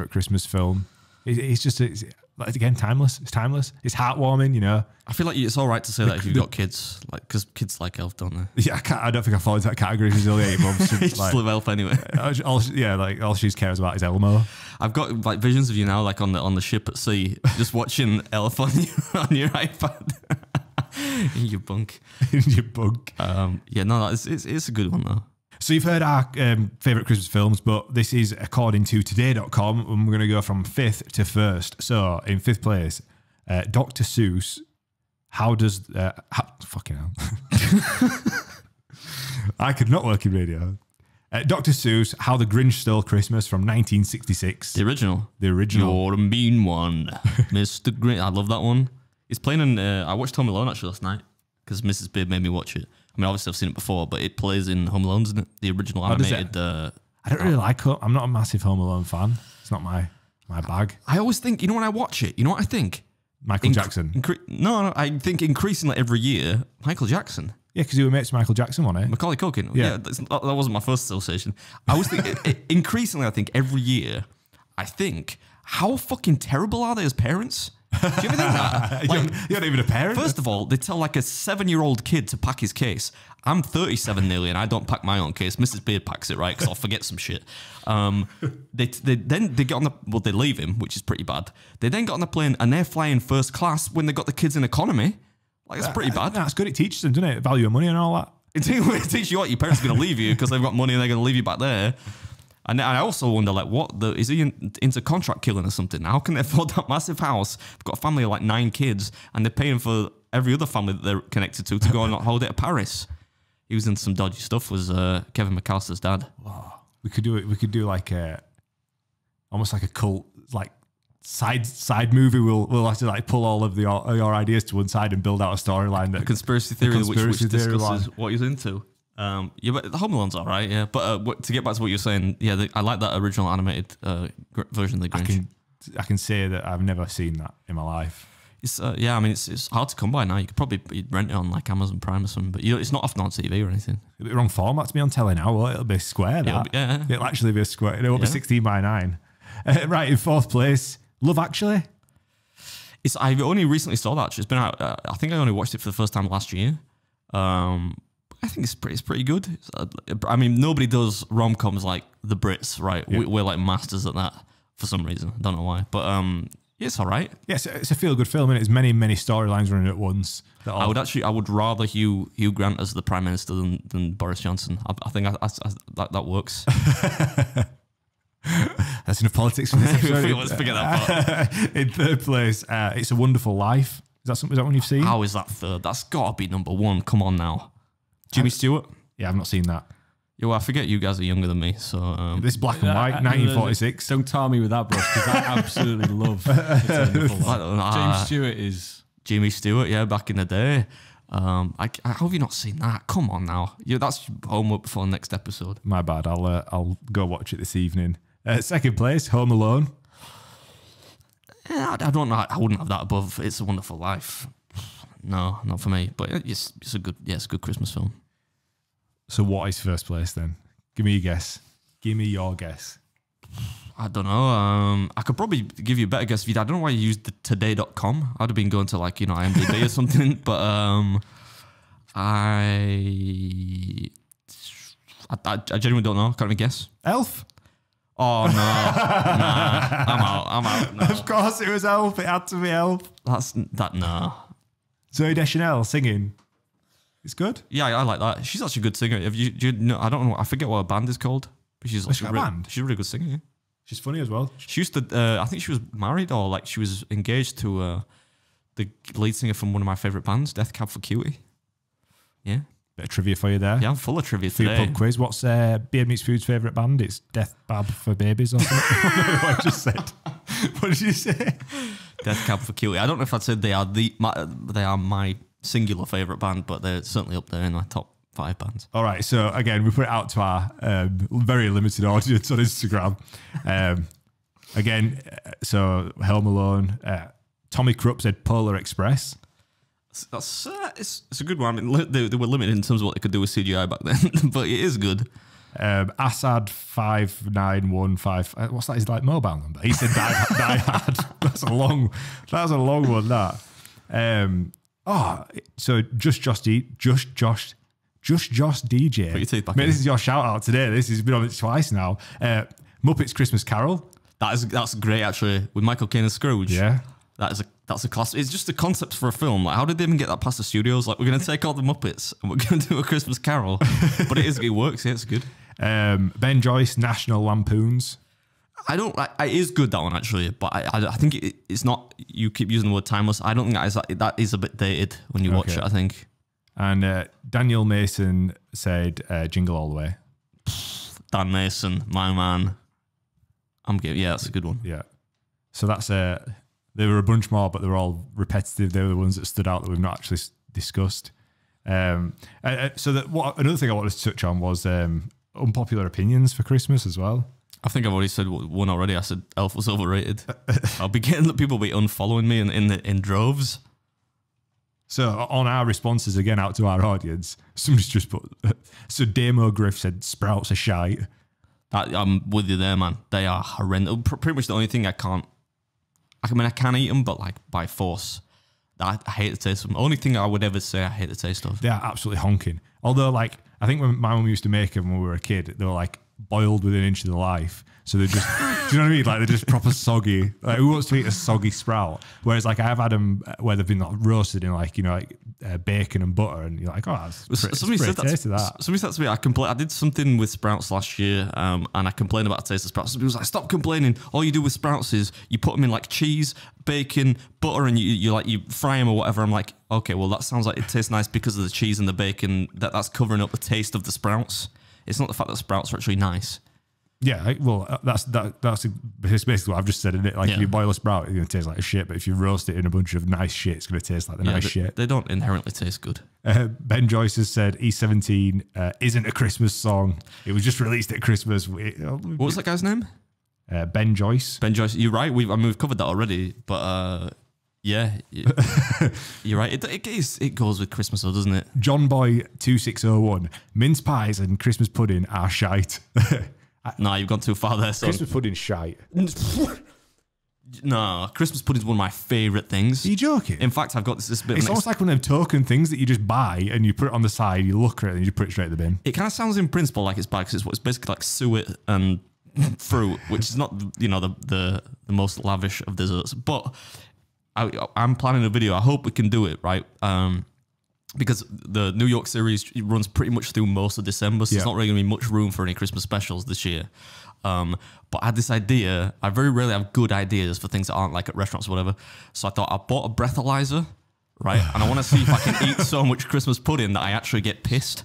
Christmas film. It's again timeless. It's timeless. It's heartwarming. I feel like it's all right to say that if you've got kids, because kids like Elf, don't they? Yeah, I don't think I fall into that category. She's only 8 months. You just love Elf anyway. all she cares about is Elmo. I've got visions of you now, like on the ship at sea, just watching Elf on your iPad in your bunk. In your bunk. Yeah, no, it's a good one though. So you've heard our favourite Christmas films, but this is according to today.com, and we're going to go from 5th to 1st. So in 5th place, Dr. Seuss, fucking hell. I could not work in radio. Dr. Seuss, How the Grinch Stole Christmas from 1966. The original. You're a mean one, Mr. Grinch. I love that one. It's playing in, I watched Home Alone actually last night, because Mrs. Beard made me watch it. I mean, obviously I've seen it before, but it plays in Home Alone, isn't it? The original animated. I don't really like it. I'm not a massive Home Alone fan. It's not my bag. I always think, when I watch it, you know what I think? Michael Jackson. No, I think increasingly every year, Michael Jackson. Yeah, because you were mates with Michael Jackson, wasn't it? Macaulay Culkin. Yeah, that wasn't my first association. I was thinking, increasingly, I think every year, how fucking terrible are they as parents? Do you ever think that? You're not even a parent. First of all, they tell a 7-year-old kid to pack his case. I'm 37 nearly, and I don't pack my own case. Mrs. Beard packs it, right? Because I'll forget some shit. They get on they leave him, which is pretty bad. They then get on the plane, and they're flying first class when they got the kids in economy. That's pretty bad. That's good. It teaches them, doesn't it? Value of money and all that. It teaches you what your parents are going to leave you because they've got money and they're going to leave you back there. And I also wonder, like, is he into contract killing or something? How can they afford that massive house? They've got a family of like 9 kids, and they're paying for every other family that they're connected to go on a holiday to Paris. He was into some dodgy stuff. Was Kevin McAllister's dad? Oh, we could do it. We could do like almost like a cult, like side movie. We'll have to like pull all of your ideas to one side and build out a storyline. That a conspiracy theory, which discusses one. what he's into. Yeah, but the Home Alone's all right. Yeah, but to get back to what you're saying, yeah, I like that original animated version of the Grinch. I can say that I've never seen that in my life. It's yeah, I mean it's hard to come by now. You could probably rent it on like Amazon Prime or something, but it's not often on TV or anything. It'll be wrong format to be on telly now. It'll be square. It'll actually be a square. It'll be 16:9. Right, in 4th place, Love Actually. I only recently saw that. It's been out. I think I only watched it for the first time last year. I think it's pretty good. I mean, nobody does rom-coms like the Brits, right? Yeah. We're like masters at that for some reason. I don't know why, but yeah, it's all right. Yes, it's a feel-good film, and it's many storylines running at once. I would rather Hugh Grant as the Prime Minister than Boris Johnson. I think that works. That's enough politics for this episode. Let's forget that part. In 3rd place, It's a Wonderful Life. Is that one you've seen? How is that 3rd? That's got to be number 1. Come on now. Jimmy Stewart? Yeah, I've not seen that. Yeah, well, I forget you guys are younger than me, so... This black and white, 1946. Don't tar me with that, bro, because I absolutely love James Stewart is... Jimmy Stewart, yeah, back in the day. How have you not seen that? Come on now. Yeah, that's homework before the next episode. My bad. I'll go watch it this evening. 2nd place, Home Alone. Yeah, I don't know. I wouldn't have that above It's a Wonderful Life. No, not for me. But it's a good Christmas film. So what is 1st place then? Give me your guess. Give me your guess. I don't know. I could probably give you a better guess. I don't know why you used the today.com. I'd have been going to like, IMDb or something. But I genuinely don't know. Can't even guess. Elf? Oh, no. Nah, I'm out. No. Of course it was Elf. It had to be Elf. No. Zoe Deschanel singing. It's good. Yeah, I like that. She's actually a good singer. Do you know, I don't know. I forget what her band is called. But she's a band? She's a really good singer. Yeah. She's funny as well. She used to, I think she was married or like she was engaged to the lead singer from one of my favourite bands, Death Cab for Cutie. Yeah. Bit of trivia for you there. Yeah, I'm full of trivia for your today. pub quiz. What's Beard Meets Food's favourite band? It's Death Bab for Babies or something. What I just said. What did you say? Death Cab for Cutie. I don't know if I'd say they are my singular favourite band, but they're certainly up there in my top 5 bands. All right, so again, we put it out to our very limited audience on Instagram. So Home Alone. Tommy Krupp said Polar Express. That's it's a good one. I mean, they were limited in terms of what they could do with CGI back then, but it is good. Assad 5915. What's that? His like mobile number? He said die hard. That's a long one. That. So just Josh DJ. Put your teeth back Mate, in. this is your shout out today. This has been on it twice now. Muppets Christmas Carol. That's great actually with Michael Caine and Scrooge. Yeah. That's a class. It's just a concept for a film. Like, how did they even get that past the studios? Like, we're going to take all the Muppets and we're going to do a Christmas Carol. But it works. Yeah, it's good. Ben Joyce, National Lampoons. It is good, that one, actually. But I think it's not, you keep using the word timeless. I don't think that is a bit dated when you watch it, I think. And Daniel Mason said Jingle All the Way. Dan Mason, my man. Yeah, that's a good one. Yeah. So that's there were a bunch more, but they were all repetitive. They were the ones that stood out that we've not actually discussed. Another thing I wanted to touch on was unpopular opinions for Christmas as well. I think I've already said one already. I said Elf was overrated. I'll be getting people be unfollowing me in droves. So on our responses again out to our audience, somebody's just put. So Damo Griff said sprouts are shite. I'm with you there, man. They are horrendous. Pretty much the only thing I can eat them, but like by force. I hate the taste of them. Only thing I would ever say I hate the taste of. They are absolutely honking. Although, like, I think when my mum used to make them when we were a kid, they were like boiled within an inch of the life. So they're just, do you know what I mean? Like they're just proper soggy. Like who wants to eat a soggy sprout? Whereas like I have had them where they've been like roasted in like, you know, like bacon and butter, and you're like, oh, that's somebody said that. Somebody said to me, I did something with sprouts last year, and I complained about the taste of sprouts. Somebody was like, stop complaining. All you do with sprouts is you put them in like cheese, bacon, butter, and you fry them or whatever. I'm like, okay, well that sounds like it tastes nice because of the cheese and the bacon. That's covering up the taste of the sprouts. It's not the fact that sprouts are actually nice. Yeah, well, that's basically what I've just said, isn't it? Like if you boil a sprout, it's going to taste like a shit, but if you roast it in a bunch of nice shit, it's going to taste like the nice shit. They don't inherently taste good. Ben Joyce has said E17 isn't a Christmas song. It was just released at Christmas. What was that guy's name? Ben Joyce. Ben Joyce. You're right. We've covered that already, but yeah, you're right. It goes with Christmas though, doesn't it? John Boy 2601. Mince pies and Christmas pudding are shite. Nah, you've gone too far there, son. Christmas pudding's shite. No, Christmas pudding's one of my favourite things. Are you joking? In fact, I've got this bit. It's almost like one of them token things that you just buy and you put it on the side, you look at it and you put it straight in the bin. It kind of sounds in principle like it's bad because it's basically like suet and fruit, which is not, you know, the most lavish of desserts. But I'm planning a video. I hope we can do it, right? Because the New York series runs pretty much through most of December, so there's not really going to be much room for any Christmas specials this year. But I had this idea. I very rarely have good ideas for things that aren't like at restaurants or whatever. So I thought I bought a breathalyzer, right? And I want to see if I can eat so much Christmas pudding that I actually get pissed.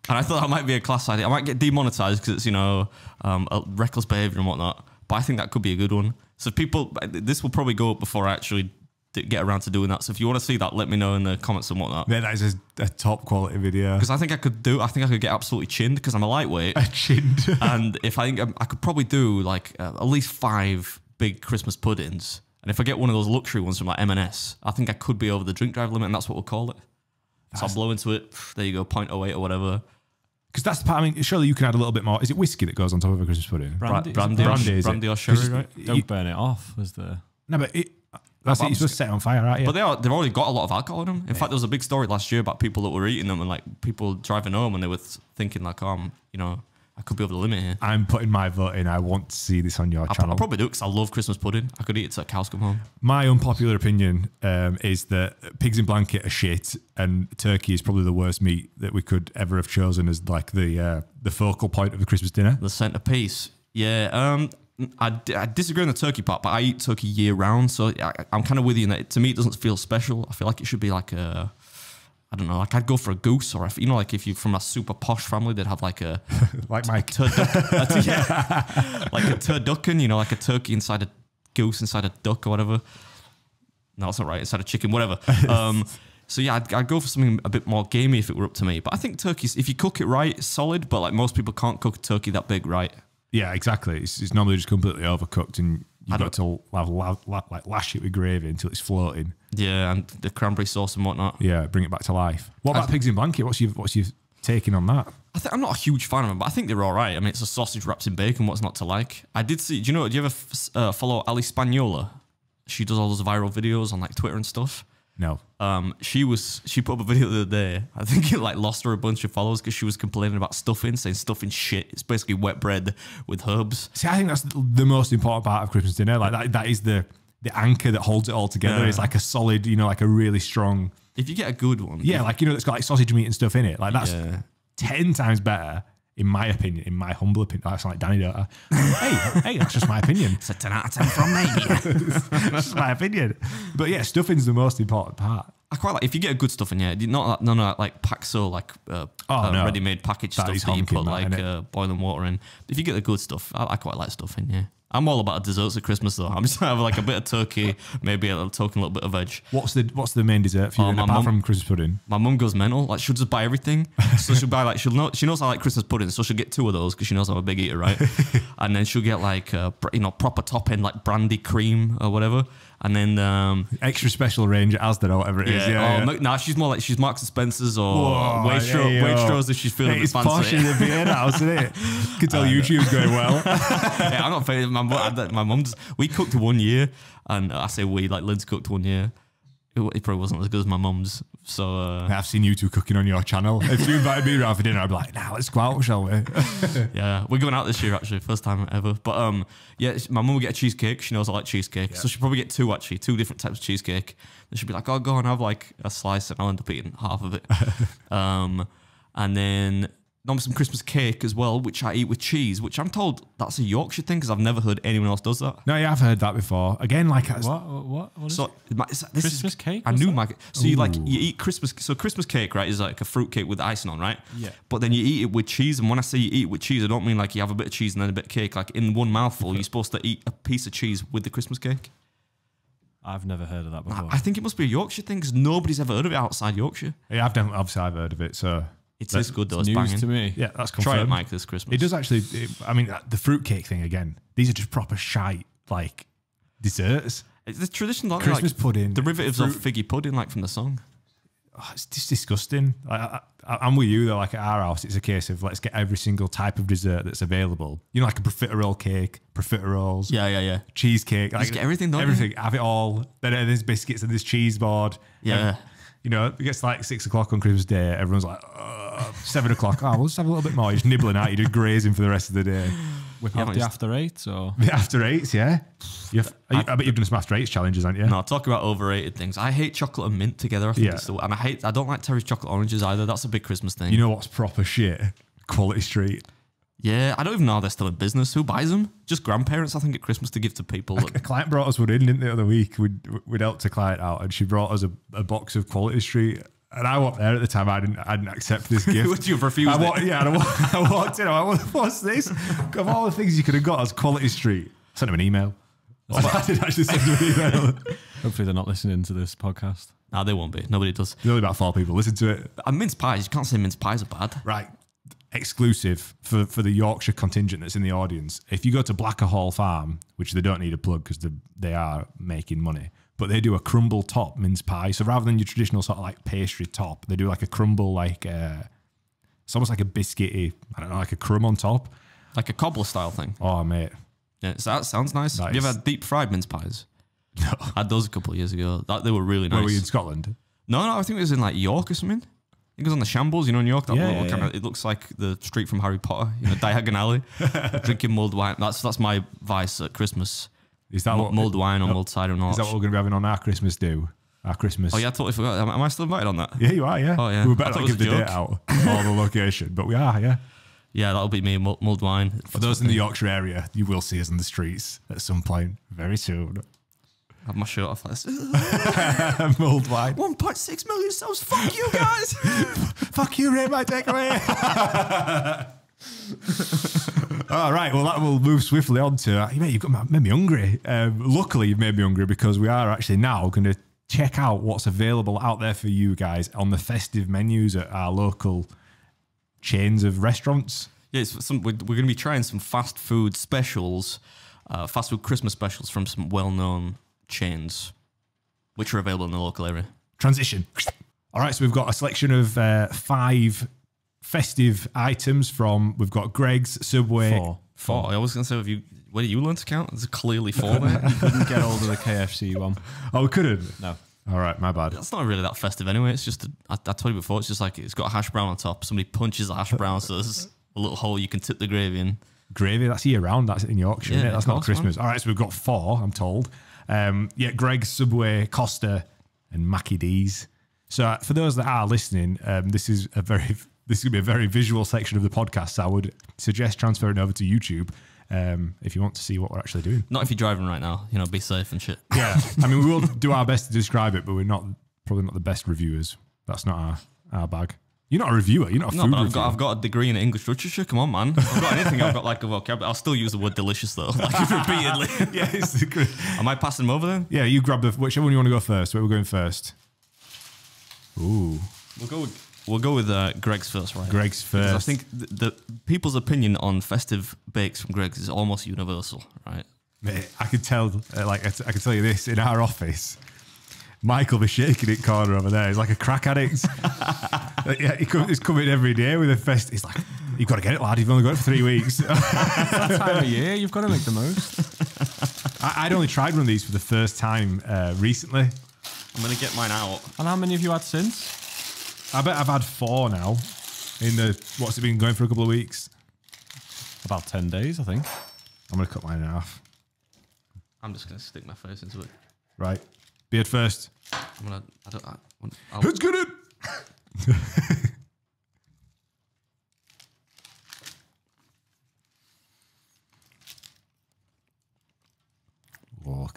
And I thought that might be a class idea. I might get demonetized because it's, you know, a reckless behavior and whatnot. But I think that could be a good one. So people, this will probably go up before I actually get around to doing that. So if you want to see that, let me know in the comments and whatnot. Man, that is a top quality video. Because I think I could get absolutely chinned because I'm a lightweight. Chinned. And if I could probably do like at least 5 big Christmas puddings. And if I get one of those luxury ones from like M&S, I think I could be over the drink drive limit, and that's what we'll call it. So I'll blow into it. There you go, 0.08 or whatever. Because that's the part. I mean, surely you can add a little bit more. Is it whiskey that goes on top of a Christmas pudding? Brandy or sherry, right? Don't burn it off, was the... No, but that's it. You're supposed to set it on fire, aren't you? But they've already got a lot of alcohol in them. In fact, there was a big story last year about people that were eating them and like people driving home and they were thinking like, oh, you know, I could be over the limit here. I'm putting my vote in. I want to see this on your channel. I'll probably do it because I love Christmas pudding. I could eat it till cows come home. My unpopular opinion is that pigs in blanket are shit, and turkey is probably the worst meat that we could ever have chosen as like the focal point of the Christmas dinner. The centerpiece. Yeah. I disagree on the turkey part, but I eat turkey year round, so I'm kind of with you in that. To me, it doesn't feel special. I feel like it should be like a, I don't know, like I'd go for a goose, or if you know, like if you're from a super posh family, they'd have like a like my like a turducken, you know, like a turkey inside a goose inside a duck or whatever. No, that's not right. Inside a chicken, whatever. So yeah, I'd go for something a bit more gamey if it were up to me. But I think turkeys, if you cook it right, it's solid. But like most people can't cook a turkey that big, right? Yeah, exactly. It's normally just completely overcooked, and you've got to like lash it with gravy until it's floating. Yeah, and the cranberry sauce and whatnot. Yeah, bring it back to life. What about pigs in blanket? What's your taking on that? I'm not a huge fan of them, but I think they're all right. I mean, it's a sausage wrapped in bacon. What's not to like? I did see. Do you ever follow Ali Spagnola? She does all those viral videos on like Twitter and stuff. No. She put up a video the other day. I think it like lost her a bunch of followers because she was complaining about stuffing, saying stuffing shit. It's basically wet bread with herbs. See, I think that's the most important part of Christmas dinner. Like that is the anchor that holds it all together. It's like a solid, you know, like a really strong. If you get a good one, yeah, like you know, that's got like sausage meat and stuff in it. Like that's 10 times better. In my opinion, in my humble opinion, I sound like Danny, don't I? hey, that's just my opinion. It's a 10 out of 10 from me. That's just my opinion. But yeah, stuffing's the most important part. I quite like if you get a good stuffing, yeah. Not none of that like Paxo, like ready-made packaged stuff that you put like boiling water in. If you get the good stuff, I quite like stuffing, yeah. I'm all about desserts at Christmas though. I'm just gonna have like a bit of turkey, maybe a token little bit of veg. What's the main dessert for you apart from Christmas pudding? My mum goes mental. Like she'll just buy everything. So she'll buy like she knows I like Christmas pudding, so she'll get 2 of those because she knows I'm a big eater, right? And then she'll get like proper top end like brandy cream or whatever. And then extra special range at Asda or whatever it is. Yeah. Nah, she's more like she's Marks and Spencer's or Waitrose if she's feeling a bit fancy. It's posh in the Vienna house, isn't it? You can tell YouTube's going well. Yeah, I'm not famous. My mum we cooked 1 year, and I say we, like Lynn's cooked 1 year. it probably wasn't as good as my mum's. So I've seen you two cooking on your channel. If you invited me around for dinner, I'd be like, nah, let's go out, shall we? yeah, we're going out this year actually, first time ever. But yeah, my mum will get a cheesecake. She knows I like cheesecake, so she'll probably get two different types of cheesecake. And she'll be like, oh, go on, have like a slice, and I'll end up eating half of it. And then some Christmas cake as well, which I eat with cheese, which I'm told that's a Yorkshire thing because I've never heard anyone else does that. No, yeah, I've heard that before. Again, like What is so it? this Christmas cake? I knew my. So you Ooh. eat Christmas. So Christmas cake, right, is like a fruit cake with icing on, right? Yeah. But then you eat it with cheese, and when I say you eat it with cheese, I don't mean like you have a bit of cheese and then a bit of cake. Like in one mouthful, you're supposed to eat a piece of cheese with the Christmas cake. I've never heard of that before. I think it must be a Yorkshire thing because nobody's ever heard of it outside Yorkshire. Yeah, obviously I've heard of it, so It is good though. It's It's news banging. to me. yeah, that's confirmed. Try it, Mike, this Christmas. It does actually. I mean, the fruitcake thing again. These are just proper shite like desserts. It's the traditional like, Christmas pudding, derivatives of figgy pudding, like from the song. Oh, it's just disgusting. I'm with you though. Like at our house, it's a case of let's get every single type of dessert that's available. You know, like a profiterole cake, profiteroles, Yeah. cheesecake. Like Just get everything, don't you? everything. Have it all. Then there's biscuits and there's cheese board. Yeah. You know, it gets like 6 o'clock on Christmas Day. Everyone's like, 7 o'clock. Oh, we'll just have a little bit more. You're just nibbling out. You're just grazing for the rest of the day. Whip Yeah, out man, the just- after 8 or The after 8s, yeah. I bet you've done some after 8s challenges, haven't you? No, talk about overrated things. I hate chocolate and mint together. I think Yeah. it's and I don't like Terry's chocolate oranges either. That's a big Christmas thing. You know what's proper shit? Quality Street. Yeah, I don't even know how they're still in business. Who buys them? Just grandparents, I think, at Christmas to give to people. A client brought us one in, didn't they, the other week? We'd helped a client out and she brought us a box of Quality Street. And I wasn't there at the time. I didn't accept this gift. Would you have refused it? Yeah, and I walked in. I went, what's this? Of all the things you could have got as Quality Street. I sent him an email. I did actually send him an email. hopefully they're not listening to this podcast. Nah, they won't be. Nobody does. There's only about 4 people listen to it. And mince pies, you can't say mince pies are bad. Right. Exclusive for the Yorkshire contingent that's in the audience. If you go to Blacker Hall Farm, which they don't need a plug because they are making money, but they do a crumble top mince pie. So rather than your traditional sort of like pastry top, they do like a crumble, like it's almost like a biscuity, I don't know, like a crumb on top. Like a cobbler style thing. Oh, mate. Yeah, so that sounds nice. That Have you ever is- had deep fried mince pies? No. I had those a couple of years ago. They were really nice. Where were you in Scotland? No, I think it was in like York or something. I think it was on the Shambles, you know, in York. That Yeah, little yeah, kind of, it looks like the street from Harry Potter, you know, Diagon Alley. Drinking mulled wine. That's my vice at Christmas. Is that what Mulled wine or mulled cider and all Is that that what we're going to be having on our Christmas do? Our Christmas. Oh yeah, I totally forgot. Am I still invited on that? Yeah, you are, yeah. Oh, yeah. We I better thought not it was give the a date joke. out or the location, but we are, yeah. Yeah, that'll be me, mulled wine. For those in the Yorkshire area, you will see us in the streets at some point very soon. Have my shirt off like this. Mulled wine. 1.6 million subs. Fuck you guys. Fuck you, rate my takeaway. All right, well, that will move swiftly on to, mate, you've made me hungry. Luckily, you've made me hungry because we are actually now going to check out what's available out there for you guys on the festive menus at our local chains of restaurants. Yeah, we're going to be trying some fast food specials, fast food Christmas specials from some well-known chains, which are available in the local area. Transition. All right, so we've got a selection of 5 festive items from, we've got Greg's, Subway. 4. I was going to say, where did you learn to count? There's clearly 4 there. Couldn't get hold of the KFC one. Oh, we couldn't? No. All right, my bad. That's not really that festive anyway. It's just, I told you before, it's just like it's got a hash brown on top. Somebody punches the hash brown, so there's a little hole you can tip the gravy in. Gravy, that's year round. That's in Yorkshire, Yeah, mate. That's of not course, Christmas. All right, so we've got 4, I'm told. Yeah, Greg's, Subway, Costa, and Mackie D's. So for those that are listening, this is going to be a very visual section of the podcast. So I would suggest transferring over to YouTube if you want to see what we're actually doing. Not if you're driving right now, you know, be safe and shit. Yeah, I mean, we will do our best to describe it, but we're probably not the best reviewers. That's not our bag. You're not a reviewer. You're not a No, food but reviewer. I've got a degree in English literature. Come on, man. I've got anything. I've got like a vocabulary. I'll still use the word delicious though, like repeatedly. Yeah, it's the good. Am I passing them over then? Yeah, you grab whichever one you want to go first. Where we're going first? Ooh, We'll go with Greg's first, right? Greg's Because first. I think the people's opinion on festive bakes from Greg's is almost universal, right? Mate, I could tell. I can tell you this in our office. Michael be shaking it corner over there. He's like a crack addict. Yeah, he's coming every day with a fest. He's like, you've got to get it, lad. You've only got it for 3 weeks. That time of year, you've got to make the most. I'd only tried one of these for the first time recently. I'm going to get mine out. And how many have you had since? I bet I've had 4 now. In the, what's it been going for a couple of weeks? About 10 days, I think. I'm going to cut mine in half. I'm just going to stick my face into it. Right. Beard first. I'm going to... Who's good at?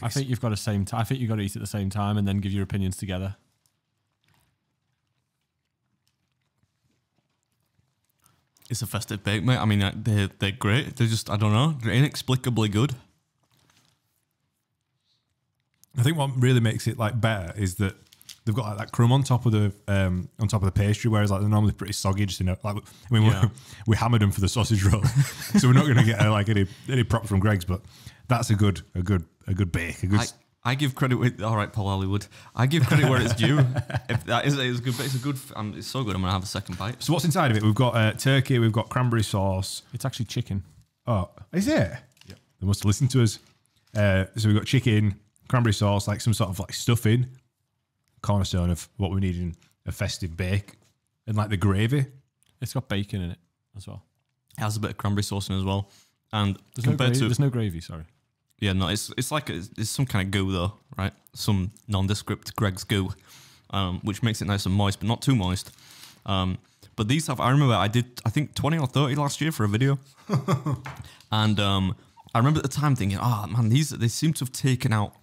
I think you've got to I think you've got to eat at the same time and then give your opinions together. It's a festive bake, mate. I mean, they're great. They're just, I don't know, they're inexplicably good. I think what really makes it like better is that they've got like that crumb on top of the pastry, whereas like they're normally pretty soggy. Just like, I mean, Yeah. we hammered them for the sausage roll, so we're not going to get like any props from Greg's, but that's a good bake. I give credit with, all right, Paul Hollywood. I give credit where it's due. If that is a good, it's a good. It's so good. I'm gonna have a second bite. So what's inside of it? We've got turkey. We've got cranberry sauce. It's actually chicken. Oh, is it? Yeah. They must have listened to us. So we've got chicken, cranberry sauce, like some sort of like stuffing, cornerstone of what we need in a festive bake, and like the gravy. It's got bacon in it as well. It has a bit of cranberry sauce in it as well. And There's no gravy, sorry. Yeah, no, it's like it's some kind of goo though, right? Some nondescript Greg's goo, which makes it nice and moist, but not too moist. But these have, I remember I think 20 or 30 last year for a video, and I remember at the time thinking, oh man, they seem to have taken out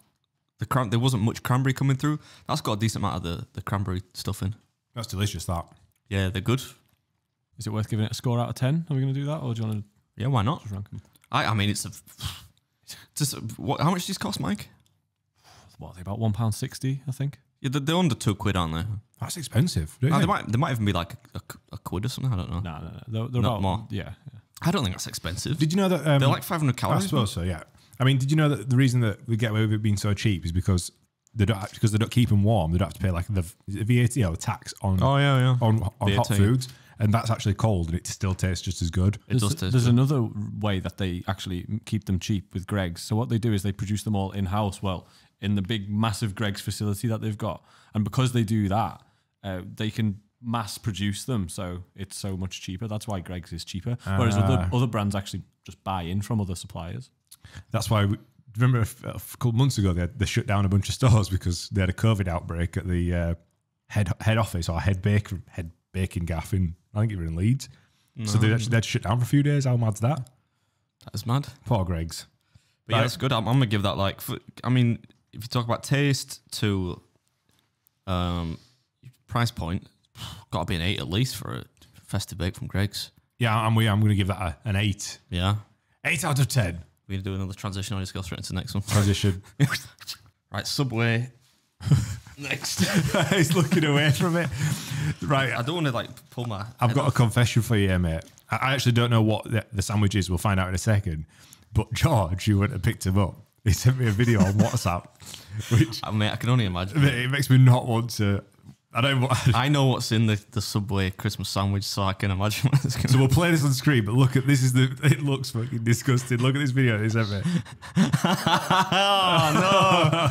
there wasn't much cranberry coming through. That's got a decent amount of the cranberry stuff in. That's delicious. That. Yeah, they're good. Is it worth giving it a score out of 10? Are we going to do that, or do you want to? Yeah, why not? Just rank them? I mean, it's how much do these cost, Mike? What are they, about £1.60, I think? Yeah, they're under £2, aren't they? That's expensive. No, they might even be like a quid or something. I don't know. No. They're Not about more. Yeah. I don't think that's expensive. Did you know that they're like 500 I calories? suppose so. Yeah. I mean, did you know that the reason that we get away with it being so cheap is because they don't keep them warm. They don't have to pay like the VAT or the tax on on hot foods, and that's actually cold, and it still tastes just as good. There's another way that they actually keep them cheap with Greg's. So what they do is they produce them all in-house, in the big, massive Greg's facility that they've got. And because they do that, they can mass produce them, so it's so much cheaper. That's why Greg's is cheaper. Whereas other brands actually just buy in from other suppliers. That's why, remember a couple months ago, they shut down a bunch of stores because they had a COVID outbreak at the head office or head baking gaff in, I think it was in Leeds. No. So they had to shut down for a few days. How mad's that? That is mad. Poor Greg's. But yeah, it's good. I'm going to give that like, I mean, if you talk about taste to price point, got to be an 8 at least for a festive bake from Greg's. Yeah, I'm going to give that an 8. Yeah. 8 out of 10. We're going to do another transition or just go straight into the next one? Transition. Right, Subway. Next. He's looking away from it. Right. I don't want to like pull my... I've got a confession for you here, mate. I actually don't know what the sandwich is. We'll find out in a second. But George, who went and picked him up, he sent me a video on WhatsApp, which... Mate, I can only imagine. It makes me not want to... I know what's in the Subway Christmas sandwich, so I can imagine what it's going to be. So we'll play this on screen, but look at this. It looks fucking disgusting. Look at this video he sent me. Oh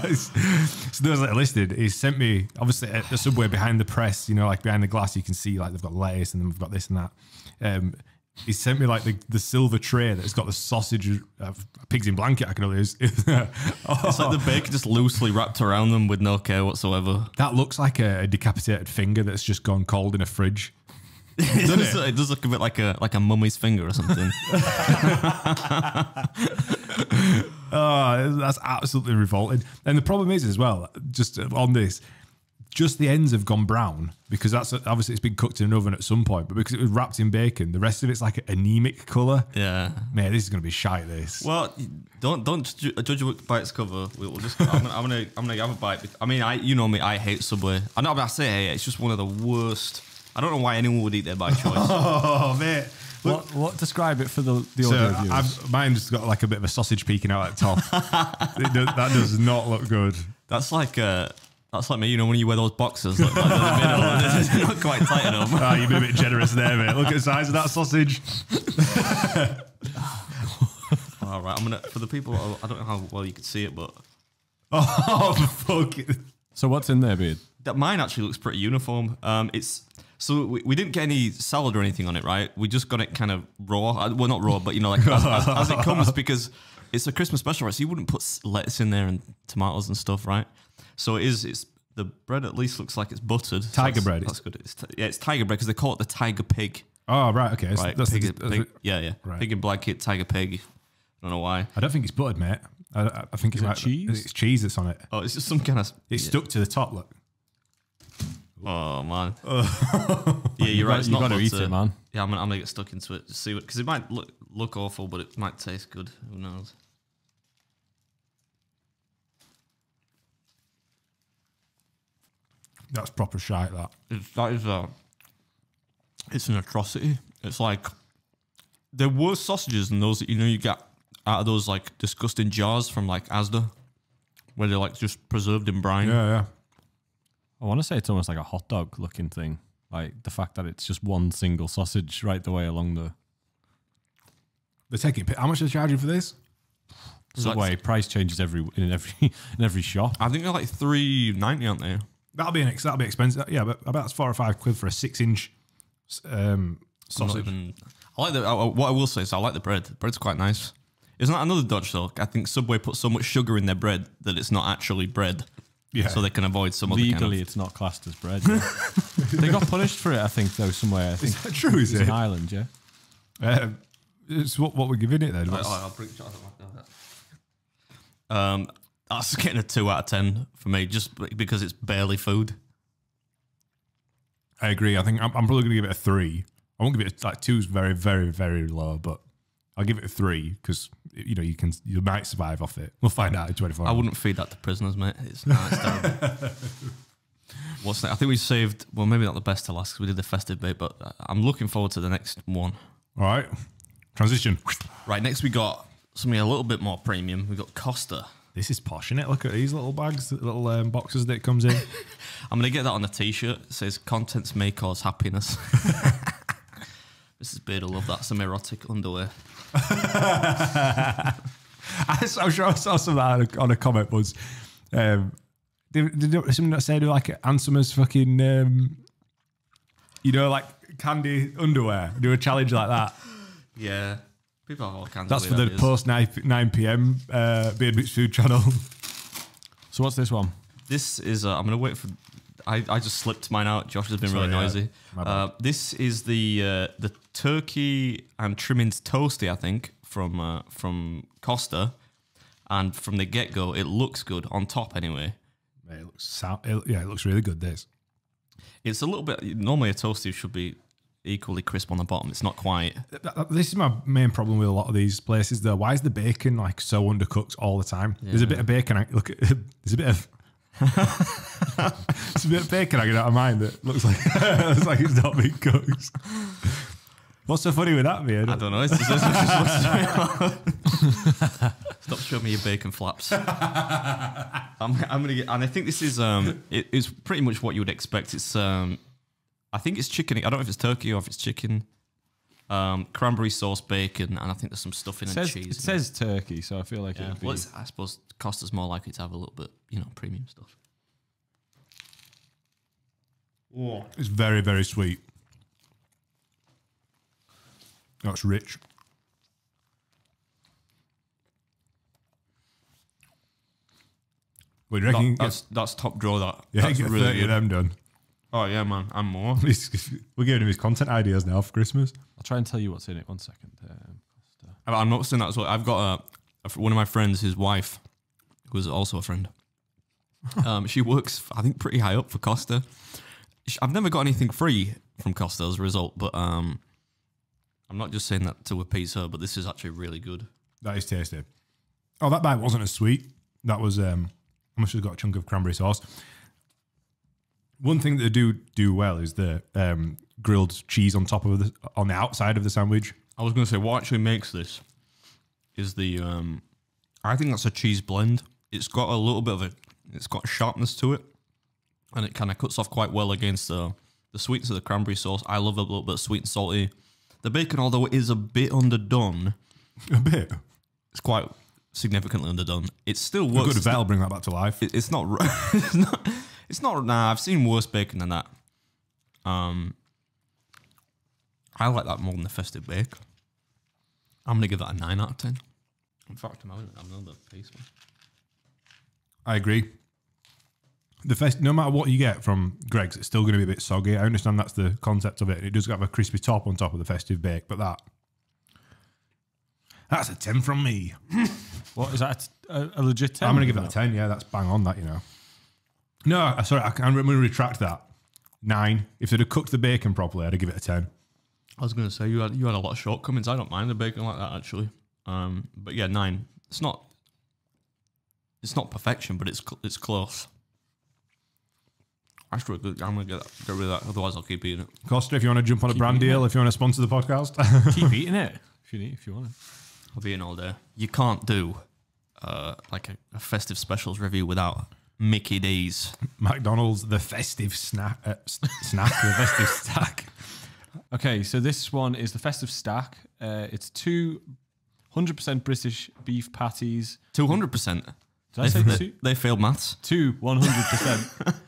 no! So those that are listed, he sent me obviously at the Subway behind the press. You know, like behind the glass, you can see like they've got lettuce and then we've got this and that. He sent me like the silver tray that's got the sausage, pigs in blanket. I can only use. It's like the bacon just loosely wrapped around them with no care whatsoever. That looks like a decapitated finger that's just gone cold in a fridge. It does look a bit like a mummy's finger or something. Oh, that's absolutely revolting. And the problem is as well, just on this, just the ends have gone brown because that's obviously it's been cooked in an oven at some point, but because it was wrapped in bacon, the rest of it's like an anemic colour. Yeah, man, this is going to be shite. This. Well, don't judge it by its cover. I'm gonna have a bite. I mean, you know me, I hate Subway. I know, but I say hey, it's just one of the worst. I don't know why anyone would eat there by choice. Oh, mate. What describe it for the audio viewers? Mine's got like a bit of a sausage peeking out at the top. That does not look good. That's like me, you know, when you wear those boxers, like in the middle, it's not quite tight enough. Oh, you've been a bit generous there, mate. Look at the size of that sausage. All right, for the people, I don't know how well you can see it, but oh fuck! So what's in there, Beard? That mine actually looks pretty uniform. It's so we didn't get any salad or anything on it, right? We just got it kind of raw. Well, not raw, but you know, like as it comes, because it's a Christmas special, right? So you wouldn't put lettuce in there and tomatoes and stuff, right? So it's the bread at least looks like it's buttered. Tiger bread. That's good. It's tiger bread because they call it the tiger pig. Oh, right. Okay. Right. That's Pig, yeah. Right. Pig and blanket, tiger pig. I don't know why. I don't think it's buttered, mate. I think it's it like cheese? It's cheese that's on it. Oh, it's just some kind of. It's stuck to the top. Look. Oh man. Yeah, you're right. It's You not got to eat butter. it, man. Yeah, I'm gonna get stuck into it. Just see what, because it might look awful, but it might taste good. Who knows? That's proper shite. That. It's an atrocity. It's like there were sausages and those that you get out of those like disgusting jars from like Asda, where they're like just preserved in brine. Yeah. I want to say it's almost like a hot dog looking thing. Like the fact that it's just one single sausage right the way along the They're taking. How much are they charging for this? Subway. Price changes in every shop. I think they're like $3.90, aren't they? That'll be expensive. Yeah, but about £4 or £5 for a 6-inch sausage. I like what I will say is I like the bread. The bread's quite nice. Isn't that another dodge though? I think Subway puts so much sugar in their bread that it's not actually bread. Yeah. So they can avoid some other Legally, kind of... it's not classed as bread. Yeah. They got punished for it, I think, though, somewhere. I think Is that true, is it's it? an island, yeah. It's what we're giving it then. I'll bring that's getting a 2 out of 10 for me, just because it's barely food. I agree. I think I'm probably going to give it a 3. I won't give it like 2's very, very, very low, but I'll give it a 3 because you might survive off it. We'll find out in 24 hours. I wouldn't feed that to prisoners, mate. It's terrible. What's that? I think we saved, well, maybe not the best to last because we did the festive bit, but I'm looking forward to the next one. All right. Transition. Right, next we got something a little bit more premium. We got Costa. This is posh, isn't it? Look at these little bags, little boxes that it comes in. I'm going to get that on a t-shirt. It says, contents may cause happiness. Mrs. Beard will love that. Some erotic underwear. I'm sure I saw some of that on a comment once. Did somebody not say to like Answer's fucking, like candy underwear? Do a challenge like that. Yeah. People have all kinds That's of for the ideas. post 9 p.m. Beard Mix Food channel. So what's this one? This is, I'm going to wait for... I just slipped mine out. Josh has been really noisy. My bad. This is the turkey and trimmings toasty, I think, from Costa. And from the get-go, it looks good, on top anyway. It looks really good, this. It's a little bit... Normally a toasty should be equally crisp on the bottom. It's not quite. This is my main problem with a lot of these places, though. Why is the bacon like so undercooked all the time? Yeah. There's a bit of bacon. There's a bit of... It's a bit of bacon hanging out of mine that looks like it's not being cooked. What's so funny with that, man? I don't know. Stop showing me your bacon flaps. I'm gonna get, and I think this is it's pretty much what you would expect. It's I think it's chicken. I don't know if it's turkey or if it's chicken. Cranberry sauce, bacon, and I think there's some stuffing and cheese. It says turkey, so I feel like it would be... Well, I suppose Costa's more likely to have a little bit, premium stuff. Oh. It's very, very sweet. That's rich. What do you reckon? That's top drawer. That's That's really 30 of them done. Oh yeah, man, and more. We're giving him his content ideas now for Christmas. I'll try and tell you what's in it. 1 second. I'm not saying that as well. I've got one of my friends, his wife, who is also a friend. She works, I think, pretty high up for Costa. I've never got anything free from Costa as a result, but I'm not just saying that to appease her, but this is actually really good. That is tasty. Oh, that bite wasn't as sweet. That was, I must have got a chunk of cranberry sauce. One thing that they do well is the grilled cheese on the outside of the sandwich. I was going to say, what actually makes this is the, I think that's a cheese blend. It's got a little bit it's got sharpness to it, and it kind of cuts off quite well against the sweetness of the cranberry sauce. I love a little bit of sweet and salty. The bacon, although it is a bit underdone. A bit? It's quite significantly underdone. It still works. A good vet will bring that back to life. It's not... It's not. Nah, I've seen worse bacon than that. I like that more than the festive bake. I'm gonna give that a 9 out of 10. In fact, I'm having another piece. I agree. No matter what you get from Greg's, it's still going to be a bit soggy. I understand that's the concept of it. It does have a crispy top on top of the festive bake, but that's a 10 from me. What is that? A legit 10? I'm going to give that a 10. Yeah, that's bang on that, you know. No, sorry, I'm going to retract that. 9. If they'd have cooked the bacon properly, I'd give it a 10. I was going to say you had a lot of shortcomings. I don't mind the bacon like that actually. But yeah, 9. It's not perfection, but it's close. Actually, I'm gonna get rid of that. Otherwise, I'll keep eating it. Costa, if you want to jump on a brand deal, if you want to sponsor the podcast, keep eating it if you want. I'll be eating all day. You can't do like a festive specials review without Mickey D's. McDonald's, the festive snack, the festive stack. Okay, so this one is the festive stack. It's 200% British beef patties. 200%. Did I say two? They failed maths. 100%.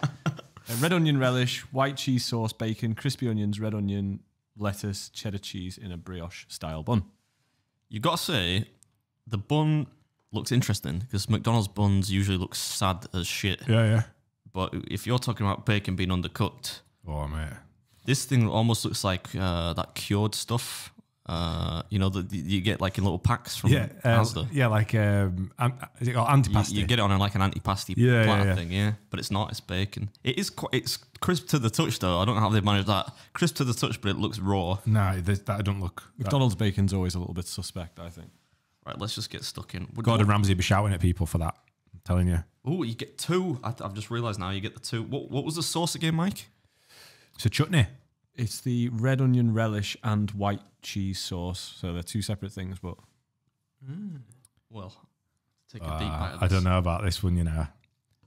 Red onion relish, white cheese sauce, bacon, crispy onions, red onion, lettuce, cheddar cheese in a brioche style bun. You got to say, the bun looks interesting because McDonald's buns usually look sad as shit. Yeah. But if you're talking about bacon being undercooked, oh mate, this thing almost looks like that cured stuff. You know that you get like in little packs from Asda. Yeah, like is it called antipasti? You get it on like an antipasti platter thing, yeah. But it's not. It's bacon. It's crisp to the touch though. I don't know how they managed that. Crisp to the touch, but it looks raw. No, that don't look. McDonald's bacon's always a little bit suspect, I think. Right, let's just get stuck in. Gordon Ramsay be shouting at people for that. I'm telling you. Oh, you get 2. I've just realised now you get the 2. What was the sauce again, Mike? It's a chutney. It's the red onion relish and white cheese sauce. So they're 2 separate things, but... Well, take a deep bite of this. I don't know about this one, you know.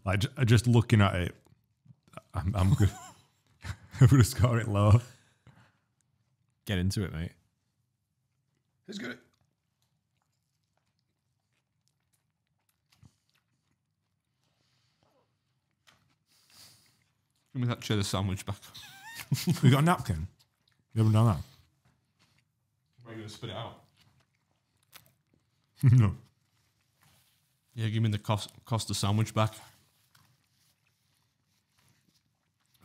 Like, just looking at it, I'm good. I'm going to score it low. Get into it, mate. It's good. Give me that cheddar sandwich back. We got a napkin. You haven't done that. Are you going to spit it out? No. Yeah, give me the Costa sandwich back.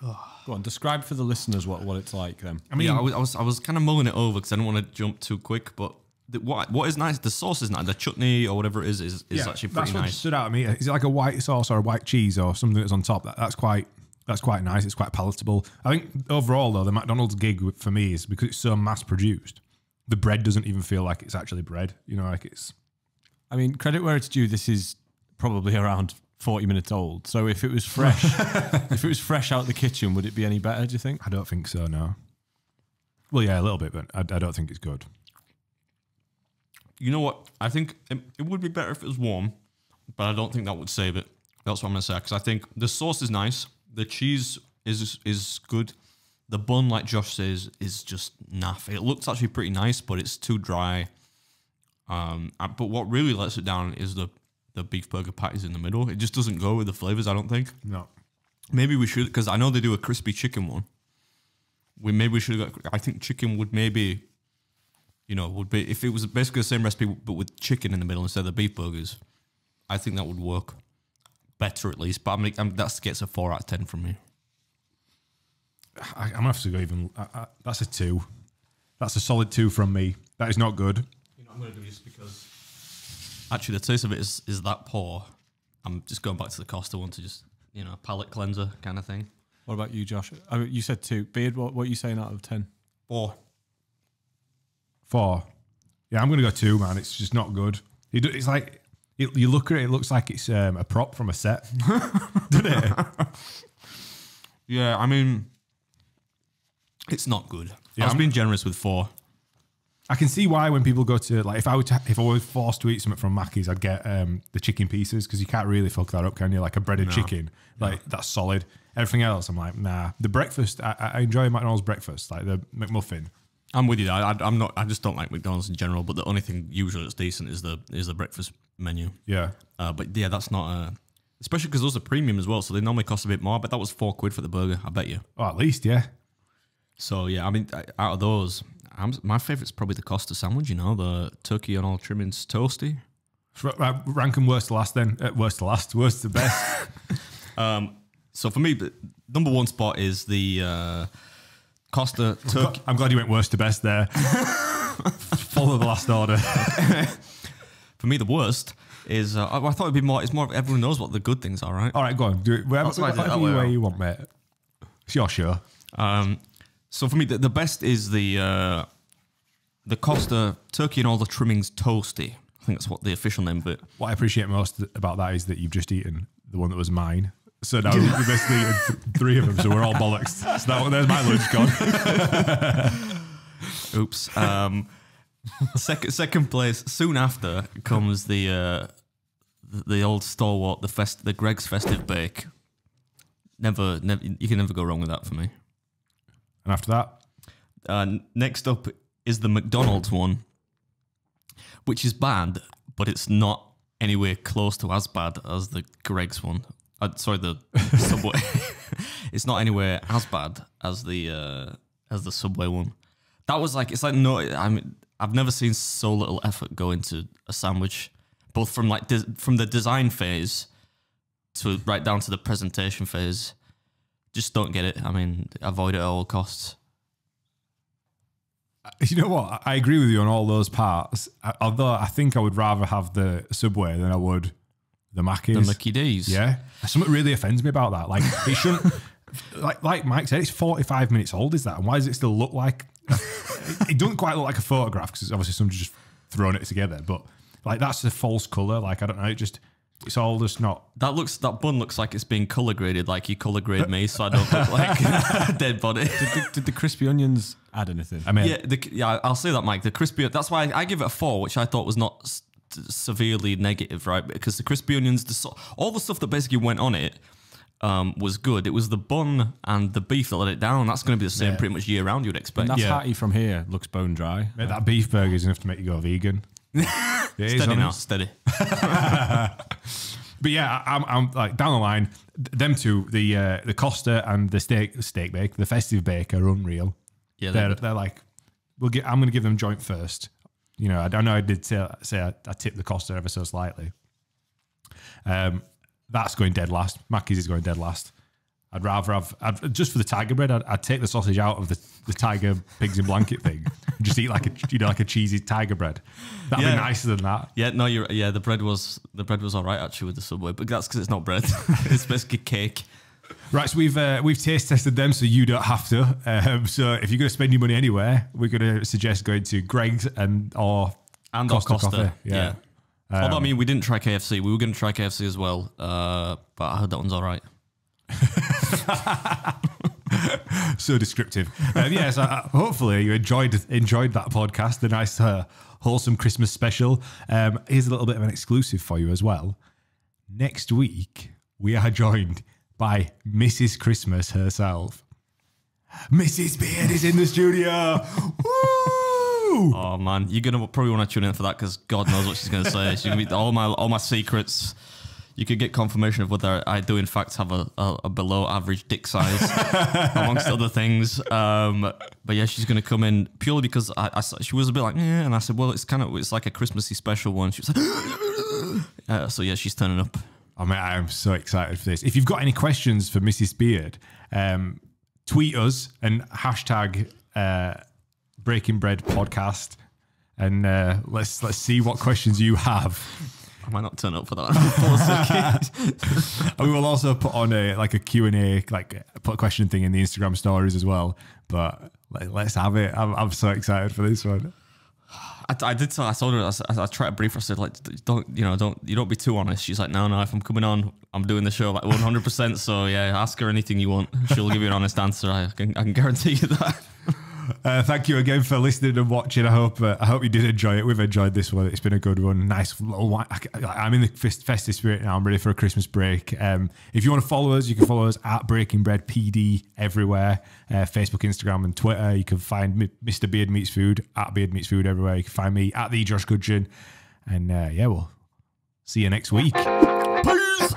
Go on, describe for the listeners what it's like then. I mean, I was kind of mulling it over because I didn't want to jump too quick, but what is nice, the sauce is nice. The chutney or whatever it is actually pretty that's what nice. stood out to me. Is it like a white sauce or a white cheese or something that's on top? That's quite nice. It's quite palatable. I think overall though, the McDonald's gig for me is because it's so mass produced. The bread doesn't even feel like it's actually bread. You know, like it's. I mean, credit where it's due. This is probably around 40 minutes old. So if it was fresh, out the kitchen, would it be any better? Do you think? I don't think so. No. Well, yeah, a little bit, but I don't think it's good. You know what? I think it would be better if it was warm, but I don't think that would save it. That's what I'm gonna say because I think the sauce is nice. The cheese is good. The bun, like Josh says, is just naff. It looks actually pretty nice, but it's too dry. But what really lets it down is the beef burger patties in the middle. It just doesn't go with the flavors, I don't think. No. Maybe we should, because I know they do a crispy chicken one. Maybe we should have got, I think chicken would maybe, would be, if it was basically the same recipe, but with chicken in the middle instead of the beef burgers, I think that would work better at least. But that gets a 4 out of 10 from me. I'm going to have to go even, that's a 2. That's a solid 2 from me. That is not good. I'm going to do this because actually the taste of it is that poor. I'm just going back to the Costa one to just, palate cleanser kind of thing. What about you, Josh? I mean, you said 2. Beard, what are you saying out of 10? 4. 4. Yeah, I'm going to go 2, man. It's just not good. It's like, you look at it, it looks like it's a prop from a set. Doesn't it? Yeah, I mean, it's not good. Yeah, I was being generous with 4. I can see why when people go to, like, if I was forced to eat something from Mackey's, I'd get the chicken pieces because you can't really fuck that up, can you? Like a breaded chicken, like that's solid. Everything else, I'm like, nah. The breakfast, I enjoy McDonald's breakfast, like the McMuffin. I'm with you. I'm not. I just don't like McDonald's in general. But the only thing usually that's decent is the breakfast menu. Yeah. But yeah, that's not Especially because those are premium as well, so they normally cost a bit more. But that was £4 for the burger, I bet you. Oh, at least, yeah. So yeah, I mean, out of those, my favourite's probably the Costa sandwich. You know, the turkey on all trimmings, toasty. Rank them worst to last then. Worst to last, worst to best. So for me, the number one spot is the Costa turkey. I'm glad you went worst to best there. Follow the last order. For me, the worst is I thought it'd be more. It's more of everyone knows what the good things are, right? All right, go on. Do it. Whatever way you want, mate. It's your show. So for me, the best is the Costa turkey and all the trimmings toasty. I think that's what the official name of it. What I appreciate most about that is that you've just eaten the one that was mine. So now we've basically eaten 3 of them, so we're all bollocks. So there's my lunch gone. Oops. Second place. Soon after comes the old stalwart, the Greg's Festive Bake. Never, you can never go wrong with that for me. And after that, next up is the McDonald's one, which is bad, but it's not anywhere close to as bad as the Greg's one. Sorry, the Subway. It's not anywhere as bad as the Subway one. That was like, it's like no. I mean, I've never seen so little effort go into a sandwich, both from like from the design phase to right down to the presentation phase. Just don't get it. I mean, avoid it at all costs. You know what? I agree with you on all those parts. Although I think I would rather have the Subway than I would the Mackies. The Mickey D's. Yeah. Something really offends me about that. Like, it shouldn't... like Mike said, it's 45 minutes old, is that? And why does it still look like... it doesn't quite look like a photograph, because obviously someone's just thrown it together. But, like, that's a false colour. Like, I don't know. It's all just not... That bun looks like it's being colour graded, like you colour grade me, so I don't look like a dead body. Did the crispy onions add anything? I mean... Yeah, I'll say that, Mike. The crispy... That's why I give it a 4, which I thought was not severely negative, right? Because the crispy onions, all the stuff that basically went on it was good. It was the bun and the beef that let it down. That's going to be the same pretty much year round, you'd expect. And that's Hattie from here looks bone dry. Mate, that beef burger is enough to make you go vegan. Steady now, steady. But yeah, I'm like down the line. Them two, the Costa and the steak bake, the Festive Bake are unreal. Yeah, they're like, I'm going to give them joint first. You know, I know I did say I tipped the Costa ever so slightly. That's going dead last. Mackey's is going dead last. I'd rather have just for the tiger bread. I'd take the sausage out of the tiger pigs in blanket thing and just eat like a cheesy tiger bread. That'd be nicer than that. Yeah, no, the bread was all right actually with the Subway, but that's because it's not bread. It's basically cake. Right, so we've taste tested them, so you don't have to. So if you're going to spend your money anywhere, we're going to suggest going to Greg's or Costa Coffee. Yeah. Although I mean, we didn't try KFC. We were going to try KFC as well, but I heard that one's all right. So descriptive. So hopefully you enjoyed that podcast, the nice wholesome Christmas special. Here's a little bit of an exclusive for you as well. Next week we are joined by Mrs. Christmas herself. Mrs. Beard is in the studio. Woo! Oh man, you're gonna probably want to tune in for that because God knows what she's gonna say. She's gonna be all my secrets. You could get confirmation of whether I do in fact have a below average dick size, amongst other things. But yeah, she's going to come in purely because she was a bit like, yeah, and I said, well, it's like a Christmassy special one. She was like, so yeah, she's turning up. Oh man, I am so excited for this. If you've got any questions for Mrs. Beard, tweet us and hashtag Breaking Bread Podcast, and let's see what questions you have. I might not turn up for that. We will also put on a Q&A, put a question thing in the Instagram stories as well. But let's have it. I'm so excited for this one. I did tell. I told her. I tried to brief her. I said, don't be too honest. She's like, no. If I'm coming on, I'm doing the show 100%. So yeah, ask her anything you want. She'll give you an honest answer. I can guarantee you that. Thank you again for listening and watching. I hope you did enjoy it. We've enjoyed this one. It's been a good one. Nice little. I'm in the festive spirit now. I'm ready for a Christmas break. If you want to follow us, you can follow us at Breaking Bread PD everywhere. Facebook, Instagram, and Twitter. You can find Mr. Beard Meets Food at Beard Meets Food everywhere. You can find me at the Josh Gudgeon. And we'll see you next week. Peace.